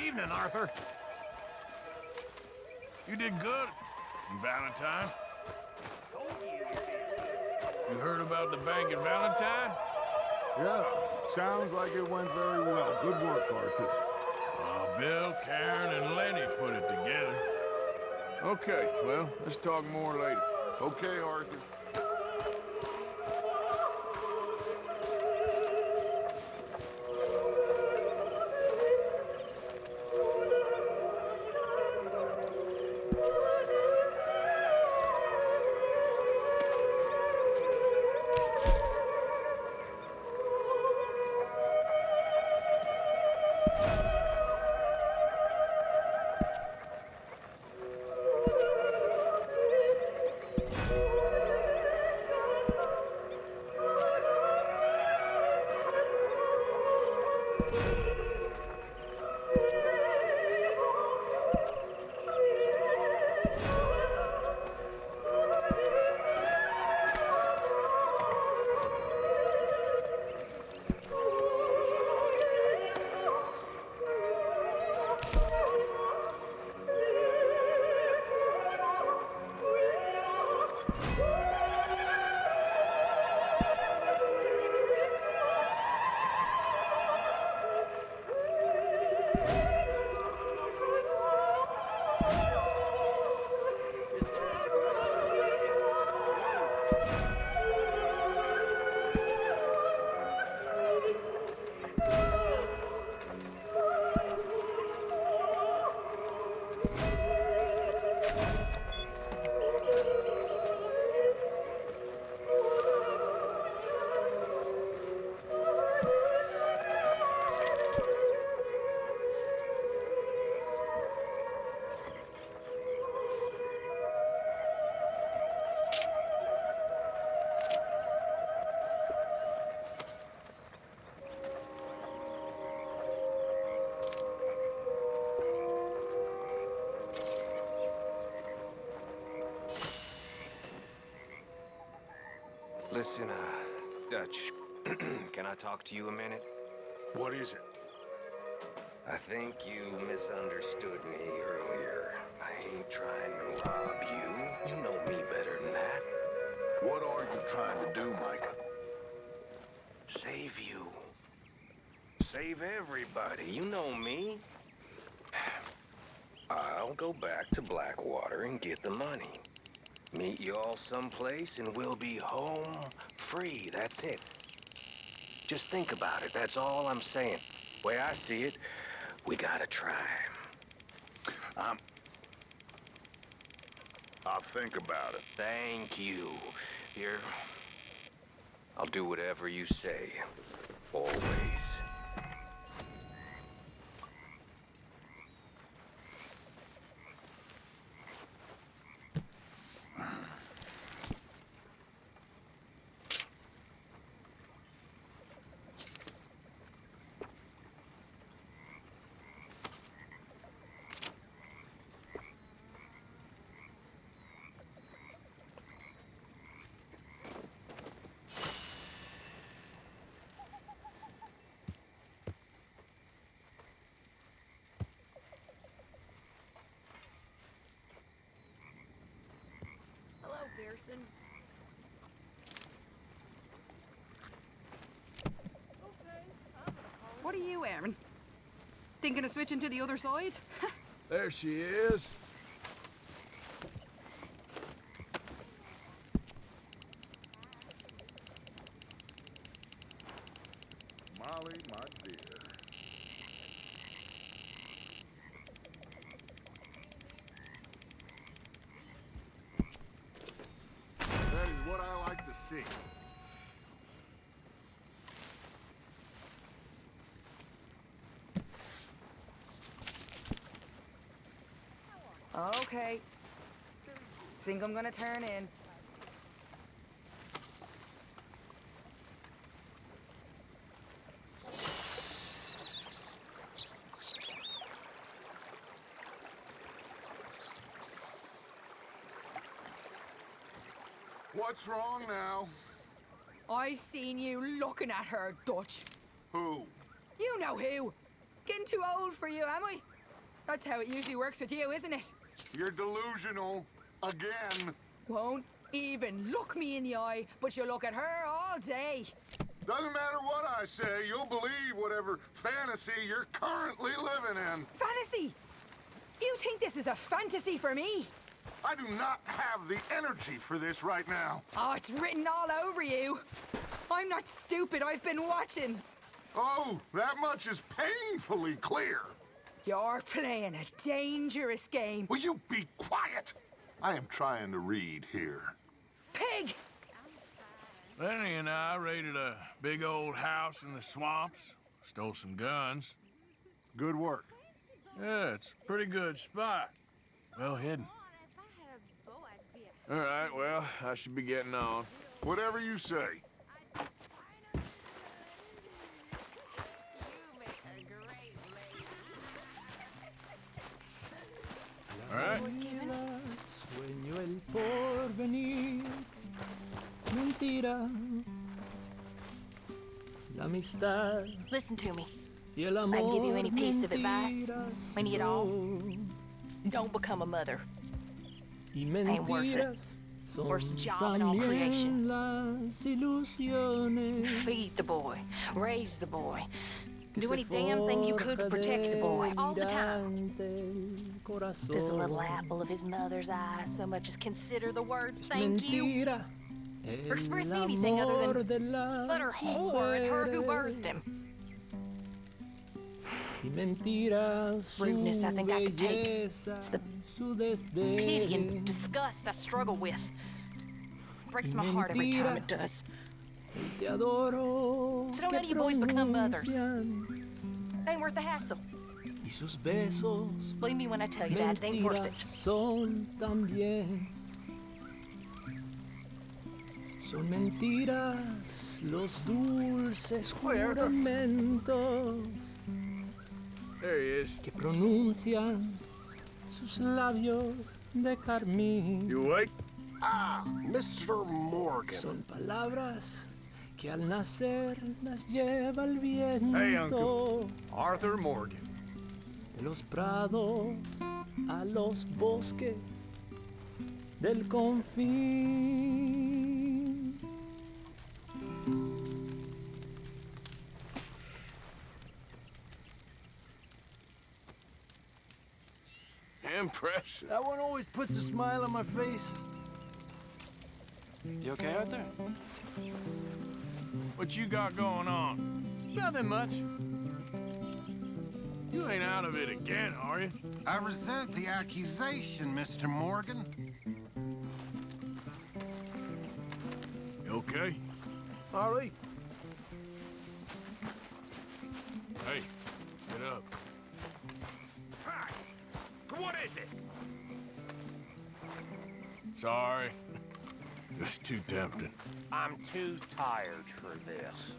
Speaker 20: Evening, Arthur.
Speaker 1: You did good in Valentine. You heard about the bank in Valentine?
Speaker 16: Yeah, sounds like it went very well. Good work, Arthur.
Speaker 1: Bill, Karen, and Lenny put it together. Okay, well, let's talk more later.
Speaker 16: Okay, Arthur.
Speaker 3: Listen, Dutch, can I talk to you a minute?
Speaker 16: What is it?
Speaker 3: I think you misunderstood me earlier. I ain't trying to rob you. You know me better than that.
Speaker 16: What are you trying to do, Micah?
Speaker 3: Save you. Save everybody. You know me. I'll go back to Blackwater and get the money. Meet you all someplace and we'll be home free. That's it. Just think about it. That's all I'm saying. The way I see it, we gotta try.
Speaker 16: I'll think about it.
Speaker 3: Thank you. Here, I'll do whatever you say. Always.
Speaker 18: Hello, Pearson.
Speaker 11: What are you wearing? Thinking of switching to the other side?
Speaker 1: There she is.
Speaker 16: Molly, my dear. That is what I like to see.
Speaker 11: Okay. Think I'm gonna turn in.
Speaker 16: What's wrong now?
Speaker 11: I've seen you looking at her, Dutch.
Speaker 16: Who?
Speaker 11: You know who. Getting too old for you, am I? That's how it usually works with you, isn't it?
Speaker 16: You're delusional. Again.
Speaker 11: Won't even look me in the eye, but you look at her all day.
Speaker 16: Doesn't matter what I say, you'll believe whatever fantasy you're currently living in.
Speaker 11: Fantasy? You think this is a fantasy for me?
Speaker 16: I do not have the energy for this right now.
Speaker 11: Oh, it's written all over you. I'm not stupid, I've been watching.
Speaker 16: Oh, that much is painfully clear.
Speaker 11: You're playing a dangerous game.
Speaker 16: Will you be quiet? I am trying to read here.
Speaker 11: Pig!
Speaker 1: Lenny and I raided a big old house in the swamps, stole some guns.
Speaker 16: Good work.
Speaker 1: Yeah, it's a pretty good spot. Well hidden. All right, well, I should be getting on.
Speaker 16: Whatever you say.
Speaker 1: All right.
Speaker 6: Sueño el porvenir, mentira. La amistad
Speaker 18: Listen to me.
Speaker 6: y el
Speaker 18: If
Speaker 6: amor.
Speaker 18: I can give you any piece of advice,
Speaker 6: mentiras
Speaker 18: any at all,
Speaker 6: son.
Speaker 18: don't become a mother.
Speaker 6: Y
Speaker 18: Ain't worth it.
Speaker 6: mentiras son
Speaker 18: Worst job in all
Speaker 6: también
Speaker 18: creation.
Speaker 6: las ilusiones.
Speaker 18: Feed the boy, raise the boy,
Speaker 6: que
Speaker 18: do
Speaker 6: se
Speaker 18: any damn thing you could to
Speaker 6: forja
Speaker 18: protect the boy all the time.
Speaker 6: delirante el
Speaker 18: Does a little
Speaker 6: corazón.
Speaker 18: apple of his mother's eye so much as consider the words
Speaker 6: Es
Speaker 18: thank you?
Speaker 6: mentira.
Speaker 18: Or express
Speaker 6: El
Speaker 18: anything other
Speaker 6: amor
Speaker 18: than
Speaker 6: de las
Speaker 18: utter whore and her who birthed him.
Speaker 6: Y mentiras su
Speaker 18: Rudeness I think I could take.
Speaker 6: belleza,
Speaker 18: It's the
Speaker 6: su
Speaker 18: pity and
Speaker 6: desdén.
Speaker 18: disgust I struggle with. Breaks my heart every time it does.
Speaker 6: Te adoro,
Speaker 18: So don't
Speaker 6: que
Speaker 18: any of you boys become mothers.
Speaker 6: pronuncian.
Speaker 18: Ain't worth the hassle.
Speaker 6: Y sus besos,
Speaker 18: Believe me when I tell you that, it ain't worth
Speaker 6: mentiras
Speaker 18: it.
Speaker 6: son también. Son mentiras los dulces juramentos
Speaker 1: There he is.
Speaker 6: que pronuncian sus labios de carmín.
Speaker 1: You awake?
Speaker 14: Ah, Mr. Morgan.
Speaker 6: Son palabras que al nacer las lleva el viento.
Speaker 1: Hey, Uncle.
Speaker 2: Arthur Morgan.
Speaker 6: De los prados a los bosques del confín.
Speaker 1: Impressive.
Speaker 6: That one always puts a smile on my face.
Speaker 2: You okay out there?
Speaker 1: What you got going on?
Speaker 2: Nothing much.
Speaker 1: You ain't out of it again, are you?
Speaker 14: I resent the accusation, Mr. Morgan.
Speaker 1: You okay?
Speaker 15: All right.
Speaker 1: Hey, get up.
Speaker 20: Hi. What is it?
Speaker 1: Sorry. It's too tempting.
Speaker 3: I'm too tired for this.